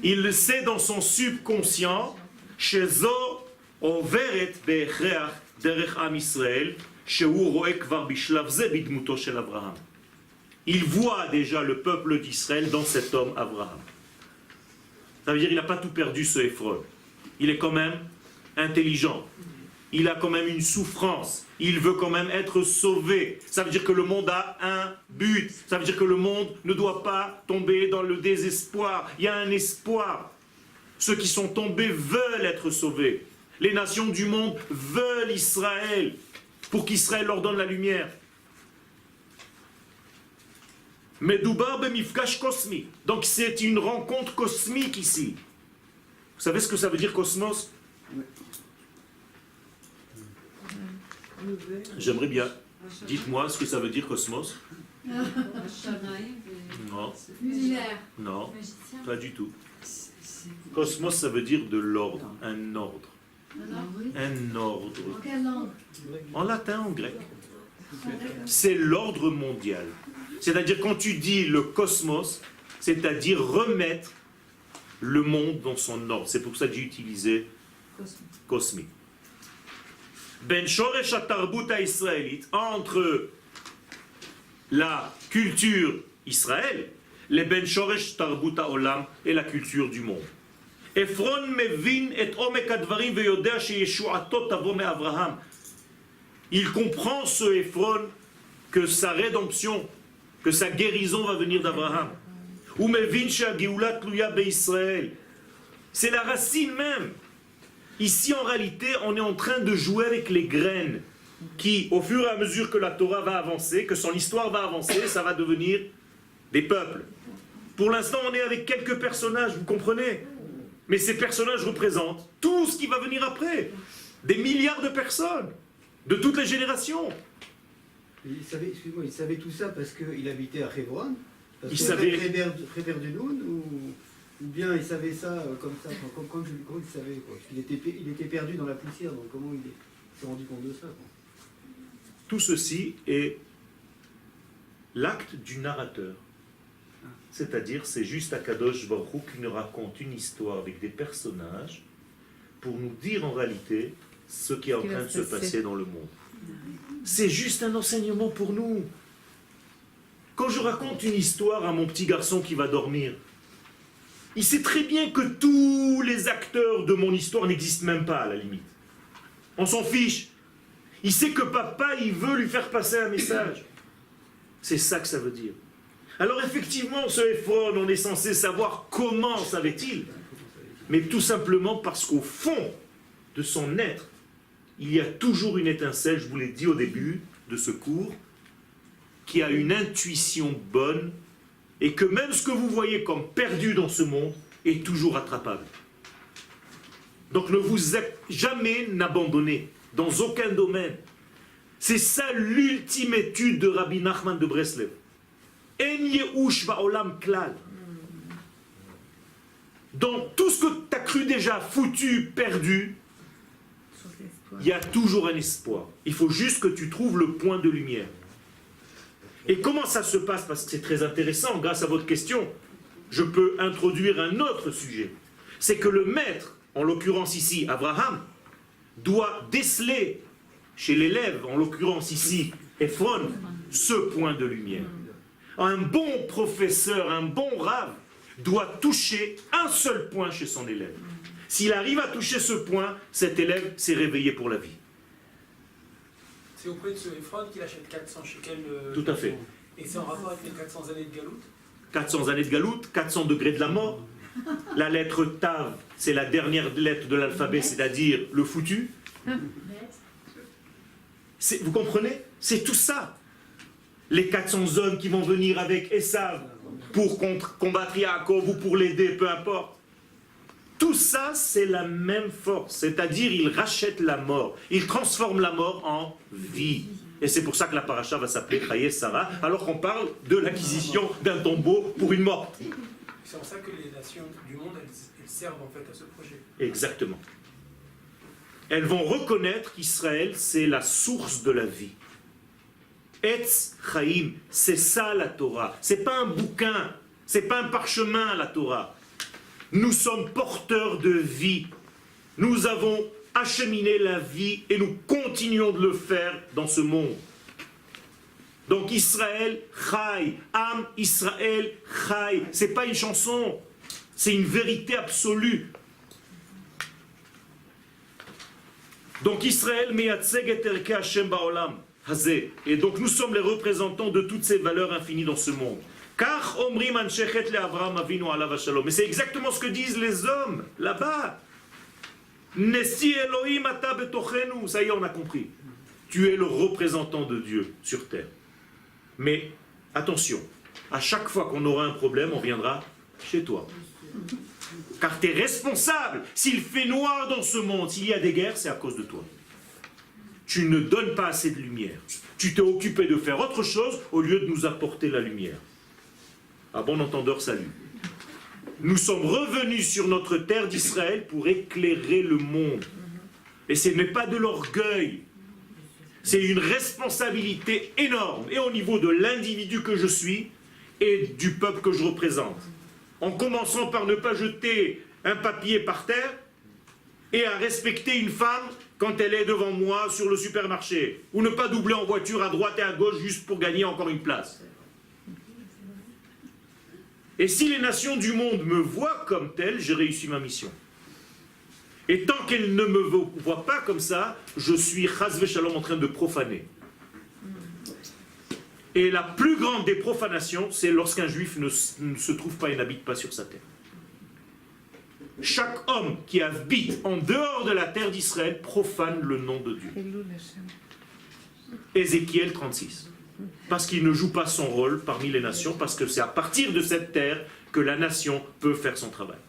Il le sait dans son subconscient, Shezo Overet Be'echreach Derech Am Israël, Shehu Roe Kvar Bishlav Ze Bidmuto Shel Abraham. Il voit déjà le peuple d'Israël dans cet homme Abraham. Ça veut dire qu'il n'a pas tout perdu ce Ephron. Il est quand même intelligent. Il a quand même une souffrance. Il veut quand même être sauvé. Ça veut dire que le monde a un but. Ça veut dire que le monde ne doit pas tomber dans le désespoir. Il y a un espoir. Ceux qui sont tombés veulent être sauvés. Les nations du monde veulent Israël pour qu'Israël leur donne la lumière. Medoubar bemifkash kosmi. Donc c'est une rencontre cosmique ici. Vous savez ce que ça veut dire cosmos? J'aimerais bien. Dites-moi ce que ça veut dire cosmos. Non, Univers. non, pas du tout. Cosmos, ça veut dire de l'ordre, un ordre. Un ordre. En quelle langue? En latin, en grec. C'est l'ordre mondial. C'est-à-dire quand tu dis le cosmos, c'est-à-dire remettre le monde dans son ordre. C'est pour ça que j'ai utilisé cosmique. Ben shoresh hatarbut haïsraélite, entre la culture Israël, les ben shoresh tarbut haolam et la culture du monde. Ephron mevin et omek advarim veyodea sheyeshuato tavo me'Avraham. Il comprend ce Ephron que sa rédemption, que sa guérison va venir d'Abraham. Ou mevin she'ageulat tluya be'Israël. C'est la racine même. Ici, en réalité, on est en train de jouer avec les graines qui, au fur et à mesure que la Torah va avancer, que son histoire va avancer, ça va devenir des peuples. Pour l'instant, on est avec quelques personnages, vous comprenez? Mais ces personnages représentent tout ce qui va venir après. Des milliards de personnes, de toutes les générations. Il savait, excuse-moi, il savait tout ça parce qu'il habitait à Hebron? Il savait... Réber du Noun ou bien il savait ça comme ça, comment il savait quoi? Parce qu'il était perdu dans la poussière, donc comment il s'est rendu compte de ça quoi? Tout ceci est l'acte du narrateur. C'est-à-dire, c'est juste Akadosh Baruch Hu qui nous raconte une histoire avec des personnages pour nous dire en réalité ce qui est en train de se passer dans le monde. C'est juste un enseignement pour nous. Quand je raconte une histoire à mon petit garçon qui va dormir, il sait très bien que tous les acteurs de mon histoire n'existent même pas à la limite. On s'en fiche. Il sait que papa, il veut lui faire passer un message. C'est ça que ça veut dire. Alors effectivement, ce Ephron, on est censé savoir comment savait-il, mais tout simplement parce qu'au fond de son être, il y a toujours une étincelle, je vous l'ai dit au début de ce cours, qui a une intuition bonne, et que même ce que vous voyez comme perdu dans ce monde est toujours attrapable. Donc ne vous jamais n'abandonnez, dans aucun domaine. C'est ça l'ultime étude de Rabbi Nachman de Breslev. En yehush ba'olam klal. Dans tout ce que tu as cru déjà foutu, perdu, il y a toujours un espoir. Il faut juste que tu trouves le point de lumière. Et comment ça se passe? Parce que c'est très intéressant, grâce à votre question, je peux introduire un autre sujet. C'est que le maître, en l'occurrence ici, Abraham, doit déceler chez l'élève, en l'occurrence ici, Ephron, ce point de lumière. Un bon professeur, un bon rave, doit toucher un seul point chez son élève. S'il arrive à toucher ce point, cet élève s'est réveillé pour la vie. C'est auprès de ce Ephron qu'il achète 400 shekels. Tout à fait. Et c'est en rapport avec les 400 années de Galoute? 400 années de Galoute, 400 degrés de la mort. La lettre Tav, c'est la dernière lettre de l'alphabet, c'est-à-dire le foutu. Vous comprenez? C'est tout ça. Les 400 hommes qui vont venir avec Esav pour combattre Yaakov ou pour l'aider, peu importe. Tout ça, c'est la même force. C'est-à-dire, il rachète la mort. Il transforme la mort en vie. Et c'est pour ça que la paracha va s'appeler Chaye Sarah, alors qu'on parle de l'acquisition d'un tombeau pour une morte. C'est pour ça que les nations du monde, elles servent en fait à ce projet. Exactement. Elles vont reconnaître qu'Israël, c'est la source de la vie. Etz Chaim, c'est ça la Torah. C'est pas un bouquin, c'est pas un parchemin la Torah. Nous sommes porteurs de vie. Nous avons acheminé la vie et nous continuons de le faire dans ce monde. Donc Israël Chai, Am Israël Chai, c'est pas une chanson, c'est une vérité absolue. Donc Israël meyatzeg et erke Hashem ba'olam hazeh. Et donc nous sommes les représentants de toutes ces valeurs infinies dans ce monde. Car omrim anshechet le Avraham avinu alav shalom. Mais c'est exactement ce que disent les hommes là-bas. Nesi Elohim ata betochenu. Ça y est, on a compris. Tu es le représentant de Dieu sur terre. Mais attention, À chaque fois qu'on aura un problème, on viendra chez toi. Car tu es responsable. S'il fait noir dans ce monde, s'il y a des guerres, c'est à cause de toi. Tu ne donnes pas assez de lumière. Tu t'es occupé de faire autre chose au lieu de nous apporter la lumière. À bon entendeur, salut. Nous sommes revenus sur notre terre d'Israël pour éclairer le monde. Et ce n'est pas de l'orgueil. C'est une responsabilité énorme. Et au niveau de l'individu que je suis et du peuple que je représente. En commençant par ne pas jeter un papier par terre et à respecter une femme quand elle est devant moi sur le supermarché. Ou ne pas doubler en voiture à droite et à gauche juste pour gagner encore une place. Et si les nations du monde me voient comme tel, j'ai réussi ma mission. Et tant qu'elles ne me voient pas comme ça, je suis chas v'shalom en train de profaner. Et la plus grande des profanations, c'est lorsqu'un juif ne se trouve pas et n'habite pas sur sa terre. Chaque homme qui habite en dehors de la terre d'Israël profane le nom de Dieu. Ézéchiel 36. Parce qu'il ne joue pas son rôle parmi les nations, parce que c'est à partir de cette terre que la nation peut faire son travail.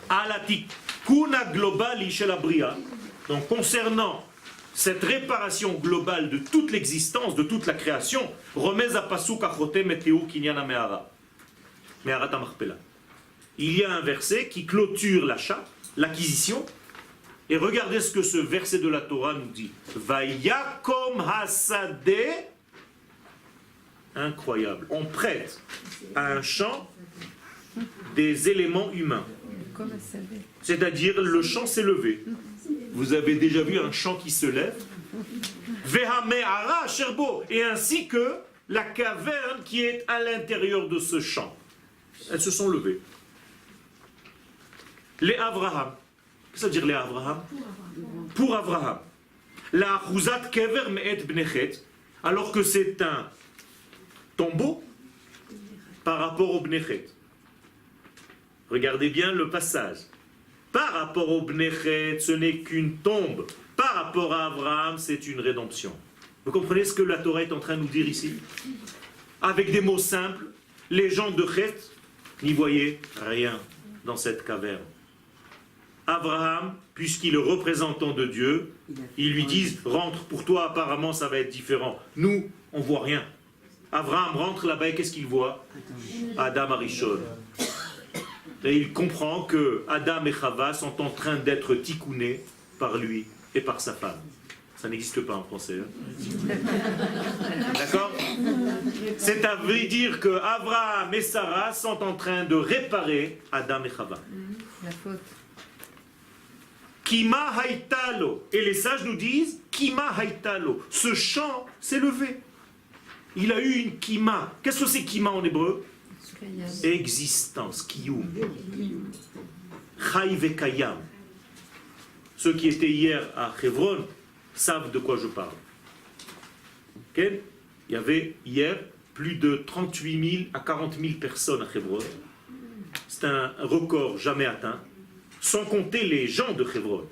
Alatikuna globali shel abria. Donc concernant cette réparation globale de toute l'existence, de toute la création, remez à pasuk achotem et teu kinyan me'ara. Me'arat haMachpelah. Il y a un verset qui clôture l'achat, l'acquisition. Et regardez ce que ce verset de la Torah nous dit. Vayakom hasadeh. Incroyable. On prête à un champ des éléments humains. C'est-à-dire le champ s'est levé. Vous avez déjà vu un champ qui se lève. Vehame'ara sherbo. Et ainsi que la caverne qui est à l'intérieur de ce champ. Elles se sont levées. Les Avraham. Qu'est-ce que ça veut dire les Avraham? Pour Avraham. La achuzat kever me'et bnechet. Alors que c'est un tombeau par rapport au bnechet. Regardez bien le passage. Par rapport au bnechet, ce n'est qu'une tombe. Par rapport à Abraham, c'est une rédemption. Vous comprenez ce que la Torah est en train de nous dire ici? Avec des mots simples, les gens de Chet n'y voyaient rien dans cette caverne. Abraham, puisqu'il est représentant de Dieu, ils lui disent « Rentre, pour toi apparemment ça va être différent. » Nous, on ne voit rien. Abraham rentre là-bas et qu'est-ce qu'il voit? Adam Arishon. Et il comprend que Adam et Chava sont en train d'être tikkunés par lui et par sa femme. Ça n'existe pas en français. Hein? D'accord? C'est à dire que Abraham et Sarah sont en train de réparer Adam et Chava. La faute. Kima haïtalo. Et les sages nous disent Kima haïtalo. Ce chant s'est levé. Il a eu une kima. Qu'est-ce que c'est kima en hébreu? Existence, kiyum. Chai vekayam. Ceux qui étaient hier à Hebron savent de quoi je parle. Okay? Il y avait hier plus de 38 000 à 40 000 personnes à Hebron. C'est un record jamais atteint. Sans compter les gens de Hebron.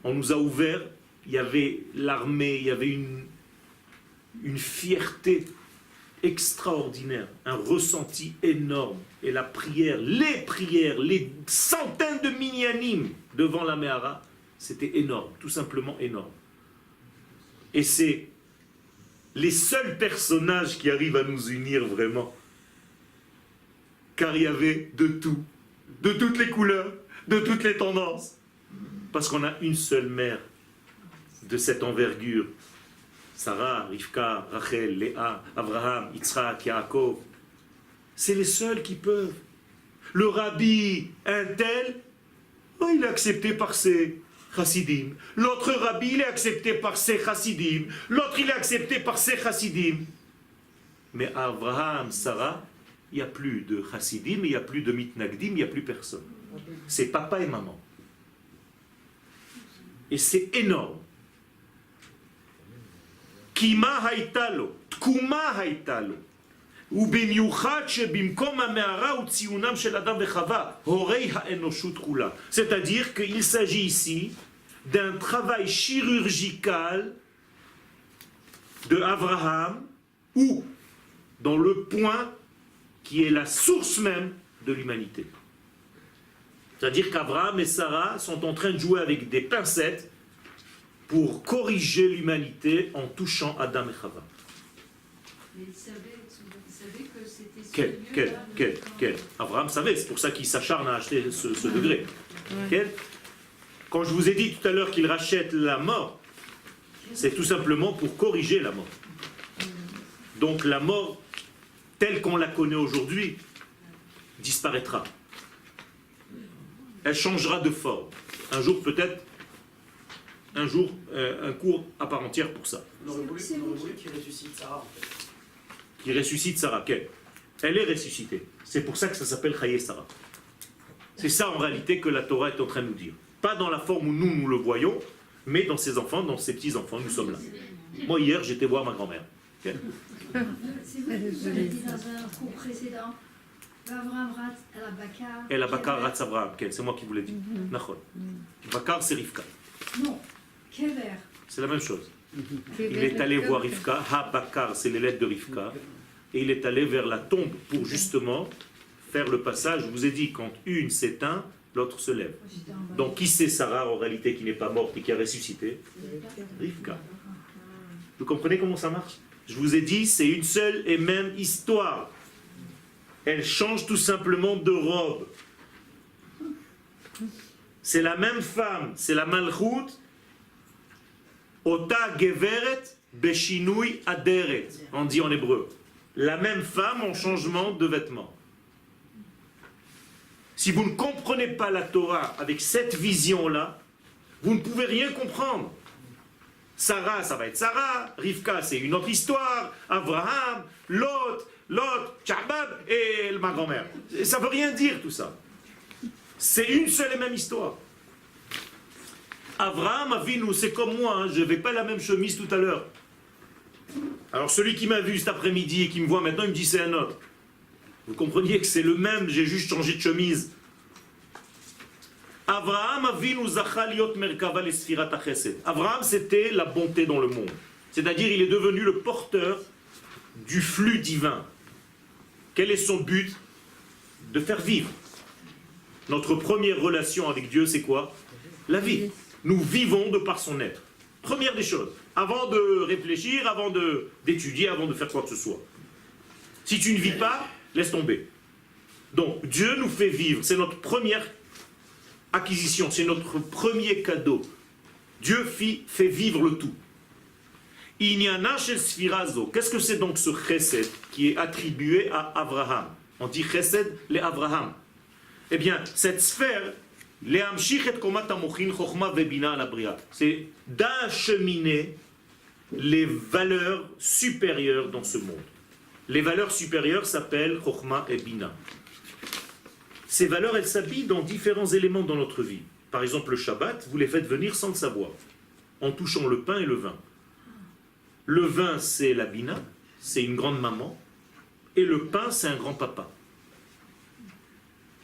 On nous a ouvert, il y avait l'armée, il y avait une fierté extraordinaire, un ressenti énorme. Et la prière, les centaines de minyanim devant la Mehara, c'était énorme, tout simplement énorme. Et c'est les seuls personnages qui arrivent à nous unir vraiment. Car il y avait de tout. De toutes les couleurs, de toutes les tendances. Parce qu'on a une seule mère de cette envergure. Sarah, Rivka, Rachel, Léa, Abraham, Yitzhak, Yaakov. C'est les seuls qui peuvent. Le rabbi, un tel, oh, il est accepté par ses chassidim. L'autre rabbi, il est accepté par ses chassidim. L'autre, il est accepté par ses chassidim. Mais Abraham, Sarah, il n'y a plus de chassidim, il n'y a plus de mitnagdim, il n'y a plus personne. C'est papa et maman. Et c'est énorme. Kima haïtalo, tkuma haïtalo. C'est-à-dire qu'il s'agit ici d'un travail chirurgical de Abraham Où? Dans le point qui est la source même de l'humanité. C'est-à-dire qu'Abraham et Sarah sont en train de jouer avec des pincettes pour corriger l'humanité en touchant Adam et Chava. Mais il savait que c'était ce Quel lieu-là. Abraham savait, c'est pour ça qu'il s'acharne à acheter ce degré. Quel Quand je vous ai dit tout à l'heure qu'il rachète la mort, c'est tout simplement pour corriger la mort. Donc la mort, telle qu'on la connaît aujourd'hui, disparaîtra. Elle changera de forme. Un jour peut-être, un cours à part entière pour ça. On aurait voulu qu'il ressuscite Sarah en fait. Qui ressuscite Sarah. Elle est ressuscitée. C'est pour ça que ça s'appelle Chaye Sarah. C'est ça en réalité que la Torah est en train de nous dire. Pas dans la forme où nous le voyons, mais dans ses enfants, dans ses petits-enfants, nous sommes là. Moi hier, j'étais voir ma grand-mère. C'est vous qui avez dit dans un cours précédent, Avraham Bakar. El Bakar Ratz Avraham, c'est moi qui vous l'ai dit. Nachon. Bakar, c'est Rivka. Non, Kever. C'est la même chose. Il est allé voir Rivka. Ha Bakar, c'est les lettres de Rivka. Et il est allé vers la tombe pour justement faire le passage. Je vous ai dit, quand une s'éteint, l'autre se lève. Donc qui c'est Sarah en réalité qui n'est pas morte et qui a ressuscité? Rivka. Vous comprenez comment ça marche? Je vous ai dit, c'est une seule et même histoire. Elle change tout simplement de robe. C'est la même femme, c'est la Malchut. Ota geveret beshinui aderet, on dit en hébreu. La même femme en changement de vêtements. Si vous ne comprenez pas la Torah avec cette vision-là, vous ne pouvez rien comprendre. Sarah, ça va être Sarah, Rivka, c'est une autre histoire, Abraham, Lot, Tchabab et ma grand-mère. Ça ne veut rien dire tout ça. C'est une seule et même histoire. Abraham Avinu, c'est comme moi, hein, je ne vais pas la même chemise tout à l'heure. Alors celui qui m'a vu cet après-midi et qui me voit maintenant, il me dit c'est un autre. Vous compreniez que c'est le même, j'ai juste changé de chemise. Abraham Avinu Zachaliot Merkava Lesfirat Chesed. Abraham, c'était la bonté dans le monde. C'est-à-dire, il est devenu le porteur du flux divin. Quel est son but? De faire vivre. Notre première relation avec Dieu, c'est quoi? La vie. Nous vivons de par son être. Première des choses. Avant de réfléchir, avant d'étudier, avant de faire quoi que ce soit. Si tu ne vis pas, laisse tomber. Donc, Dieu nous fait vivre. C'est notre première acquisition, c'est notre premier cadeau. Dieu fait vivre le tout. Qu'est-ce que c'est donc ce chesed qui est attribué à Abraham? On dit chesed les Abraham. Eh bien, cette sphère, c'est d'acheminer les valeurs supérieures dans ce monde. Les valeurs supérieures s'appellent Chokhma et Bina. Ces valeurs, elles s'habillent dans différents éléments dans notre vie. Par exemple, le Shabbat, vous les faites venir sans le savoir, en touchant le pain et le vin. Le vin, c'est la Bina, c'est une grande maman, et le pain, c'est un grand papa.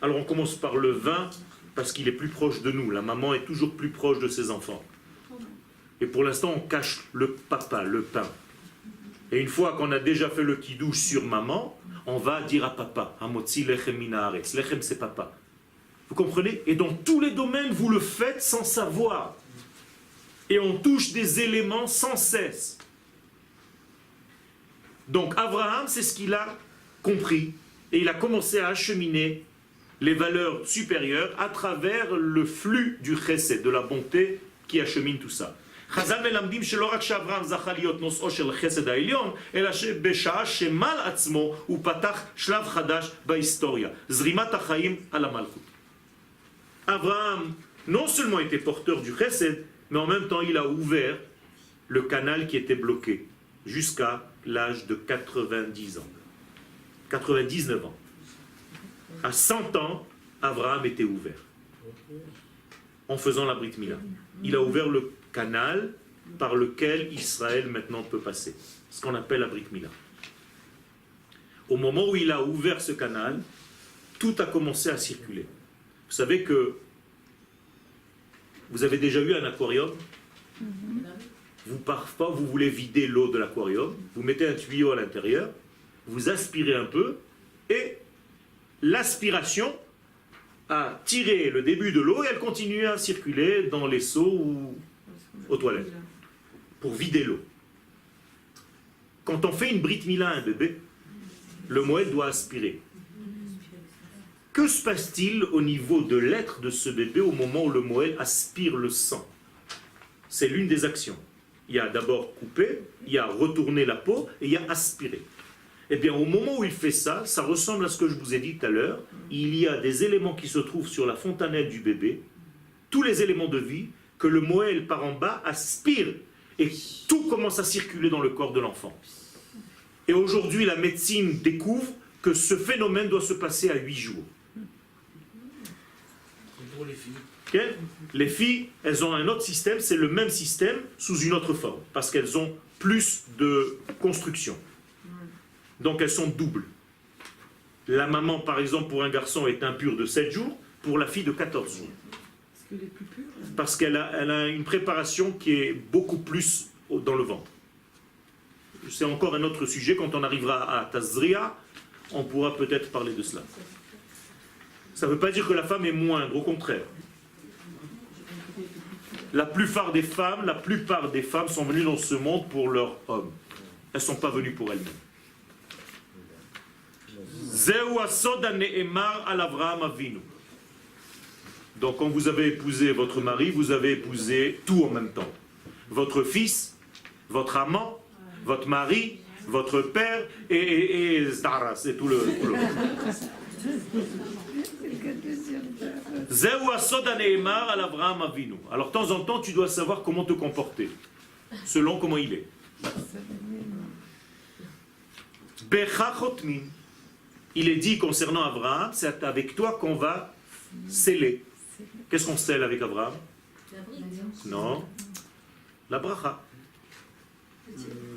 Alors on commence par le vin, parce qu'il est plus proche de nous. La maman est toujours plus proche de ses enfants. Et pour l'instant, on cache le papa, le pain. Et une fois qu'on a déjà fait le kidouche sur maman, on va dire à papa, Hamotzi lechem min haaretz. Lechem, c'est papa. Vous comprenez? Et dans tous les domaines, vous le faites sans savoir. Et on touche des éléments sans cesse. Donc Abraham, c'est ce qu'il a compris. Et il a commencé à acheminer les valeurs supérieures à travers le flux du chesed, de la bonté qui achemine tout ça. חז"ל מלמדים שלא רק שאברהם זכה להיות נושאו של החסד העליון, אלא שבשעה שמל עצמו הוא פתח שלב חדש בהיסטוריה, זרימת החיים על המלכות. Abraham non seulement était porteur du chesed, mais en même temps il a ouvert le canal qui était bloqué jusqu'à l'âge de 90 ans. 99 ans. À 100 ans, Abraham était ouvert. En faisant la Brit Mila. Il a ouvert le canal par lequel Israël maintenant peut passer. Ce qu'on appelle la Brit Mila. Au moment où il a ouvert ce canal, tout a commencé à circuler. Vous savez que vous avez déjà eu un aquarium? Parfois, vous voulez vider l'eau de l'aquarium, vous mettez un tuyau à l'intérieur, vous aspirez un peu, et l'aspiration a tiré le début de l'eau et elle continue à circuler dans les seaux ou aux toilettes pour vider l'eau. Quand on fait une brit mila à un bébé, le moël doit aspirer. Que se passe-t-il au niveau de l'être de ce bébé au moment où le moël aspire le sang? C'est l'une des actions. Il y a d'abord couper, il y a retourner la peau et il y a aspirer. Eh bien, au moment où il fait ça, ça ressemble à ce que je vous ai dit tout à l'heure. Il y a des éléments qui se trouvent sur la fontanelle du bébé, tous les éléments de vie, que le moël par en bas aspire et tout commence à circuler dans le corps de l'enfant. Et aujourd'hui, la médecine découvre que ce phénomène doit se passer à 8 jours. Et pour les filles. Ok? Les filles, elles ont un autre système, c'est le même système sous une autre forme, parce qu'elles ont plus de construction. Donc elles sont doubles. La maman, par exemple, pour un garçon est impure de 7 jours, pour la fille de 14 jours. Parce qu'elle a une préparation qui est beaucoup plus dans le ventre. C'est encore un autre sujet, quand on arrivera à Tazria, on pourra peut-être parler de cela. Ça ne veut pas dire que la femme est moindre, au contraire. La plupart des femmes sont venues dans ce monde pour leur homme. Elles ne sont pas venues pour elles-mêmes. Donc quand vous avez épousé votre mari, vous avez épousé tout en même temps. Votre fils, votre amant, votre mari, votre père et Zara, c'est tout le Alors de temps en temps, tu dois savoir comment te comporter, selon comment il est. Il est dit concernant Abraham, c'est avec toi qu'on va sceller. Qu'est-ce qu'on scelle avec Abraham? Non, la bracha.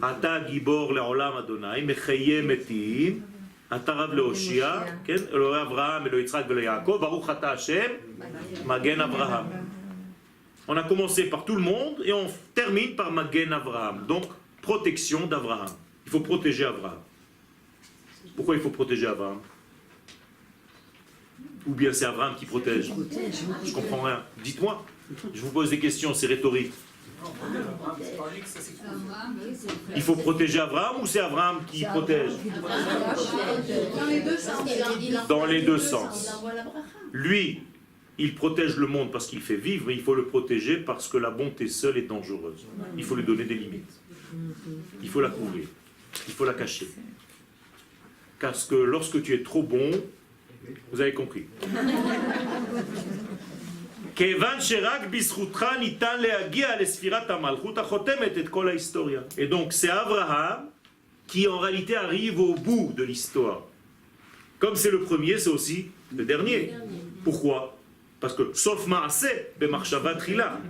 Ata gibor le'olam Adonai, mechaye metim, ata rav le'oshia, Elohei Abraham, Elohei Yitzhak ve'Elohei Yaakov, baruch ata Hashem, magen Abraham. On a commencé par tout le monde et on termine par magen Abraham. Donc, protection d'Abraham. Il faut protéger Abraham. Pourquoi il faut protéger Abraham? Ou bien c'est Abraham qui protège? Je comprends rien. Dites-moi. Je vous pose des questions, c'est rhétorique. Il faut protéger Abraham ou c'est Abraham qui protège? Dans les deux sens. Dans les deux sens. Lui, il protège le monde parce qu'il fait vivre, mais il faut le protéger parce que la bonté seule est dangereuse. Il faut lui donner des limites. Il faut la couvrir. Il faut la cacher. Parce que lorsque tu es trop bon, vous avez compris. Et donc c'est Abraham qui en réalité arrive au bout de l'histoire. Comme c'est le premier, c'est aussi le dernier. Pourquoi? Parce que sauf Maaseh, Bemarshava Trila.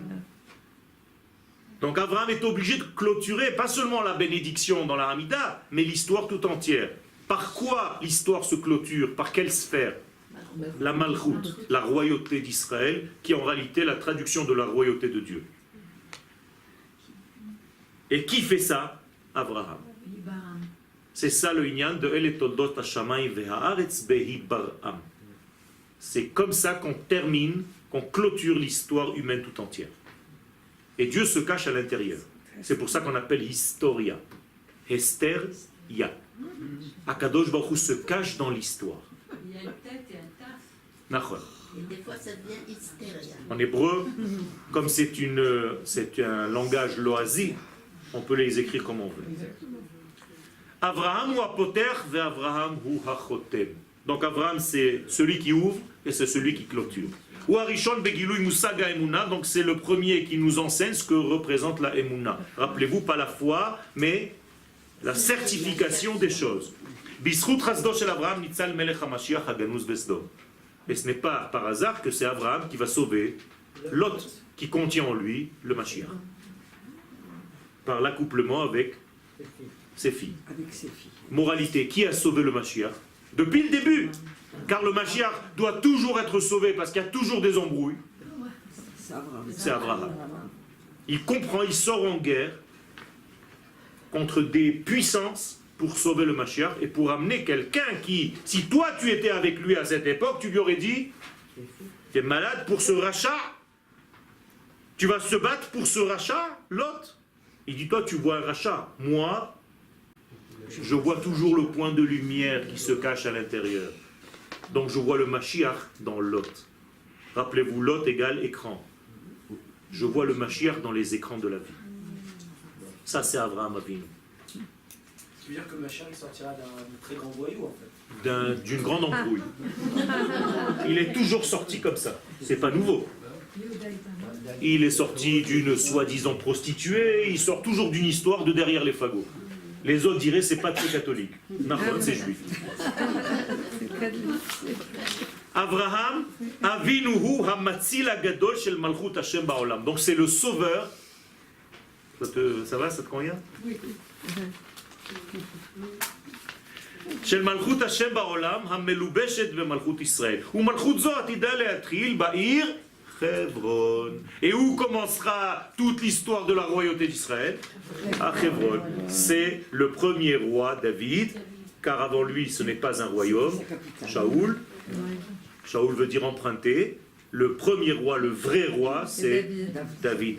Donc Abraham est obligé de clôturer pas seulement la bénédiction dans la Hamida, mais l'histoire tout entière. Par quoi l'histoire se clôture? Par quelle sphère? La Malchut, la royauté d'Israël, qui est en réalité la traduction de la royauté de Dieu. Et qui fait ça? Abraham. C'est ça le inyan de El Toldot Hashamayim ve'haaretz behi bar'am. C'est comme ça qu'on termine, qu'on clôture l'histoire humaine tout entière. Et Dieu se cache à l'intérieur. C'est pour ça qu'on appelle Historia. Hester, Ya. Akadosh Baruch Hu se cache dans l'histoire. Il y a une tête et un taf. Nachon. Et des fois, ça devient hystéria. En hébreu, comme c'est un langage loasi, on peut les écrire comme on veut. Abraham ou apoter ve Abraham ou hachotem. Donc Abraham c'est celui qui ouvre et c'est celui qui clôture. Ou Arishon begilui musaga emuna, donc c'est le premier qui nous enseigne ce que représente la emuna. Rappelez-vous, pas la foi, mais la certification des choses. Bisrut chasdo shel Abraham nitzal melech hamashiach haganuz besdom. Et ce n'est pas par hasard que c'est Abraham qui va sauver Lot, qui contient en lui le Mashiach. Par l'accouplement avec ses filles. Moralité, qui a sauvé le Mashiach? Depuis le début. Car le Mashiach doit toujours être sauvé parce qu'il y a toujours des embrouilles. C'est Abraham. Il comprend, il sort en guerre contre des puissances pour sauver le Mashiach et pour amener quelqu'un qui, si toi tu étais avec lui à cette époque, tu lui aurais dit, tu es malade pour ce rachat? Tu vas se battre pour ce rachat, Lot? Il dit, toi tu vois un rachat, moi je vois toujours le point de lumière qui se cache à l'intérieur. Donc je vois le Mashiach dans Lot. Rappelez-vous, Lot égale écran. Je vois le Mashiach dans les écrans de la vie. Ça c'est Avraham Avinu. Ça veut dire que Mashiach sortira d'un très grand voyou en fait. D'une grande embrouille. Il est toujours sorti comme ça. C'est pas nouveau. Il est sorti d'une soi-disant prostituée, il sort toujours d'une histoire de derrière les fagots. Les autres diraient c'est pas très catholique. Nahon, c'est juif. Avraham, Avinuhu hamatzil agadol shel malchut Hashem ba'olam. Donc c'est le sauveur. Ça va, ça te convient? Oui. של מלכות השם בעולם המלובשת במלכות ישראל. ומלכות זו עתידה להתחיל בעיר חברון. Et où commencera toute l'histoire de la royauté d'Israël? À Hebron. C'est le premier roi David, car avant lui ce n'est pas un royaume. Shaoul. Shaoul veut dire emprunter. Le premier roi, le vrai roi, c'est David.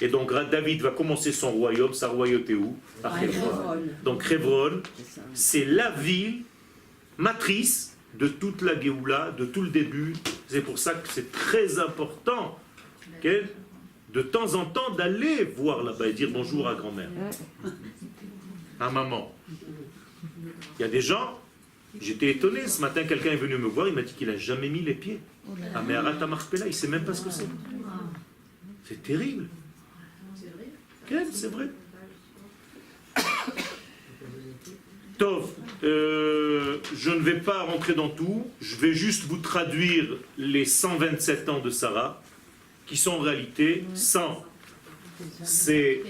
Et donc David va commencer son royaume, sa royauté où? À Hebron. Donc Hebron, c'est la ville matrice de toute la Géoula, de tout le début. C'est pour ça que c'est très important de temps en temps d'aller voir là-bas et dire bonjour à grand-mère, à maman. Il y a des gens, j'étais étonné, ce matin quelqu'un est venu me voir, il m'a dit qu'il n'a jamais mis les pieds à Meharat HaMachpelah, il ne sait même pas ce que c'est. C'est terrible. C'est vrai. Tov, je ne vais pas rentrer dans tout, je vais juste vous traduire les 127 ans de Sarah, qui sont en réalité 100. C'est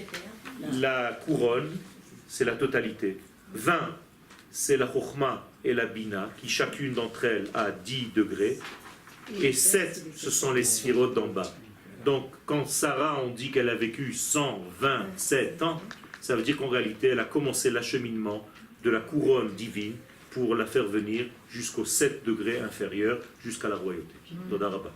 la couronne, c'est la totalité. 20, c'est la chokhma et la bina, qui chacune d'entre elles a 10 degrés. Et 7, ce sont les sphirotes d'en bas. Donc, quand Sarah, on dit qu'elle a vécu 127 ans, ça veut dire qu'en réalité, elle a commencé l'acheminement de la couronne divine pour la faire venir jusqu'aux 7 degrés inférieurs, jusqu'à la royauté. Toda Rabba.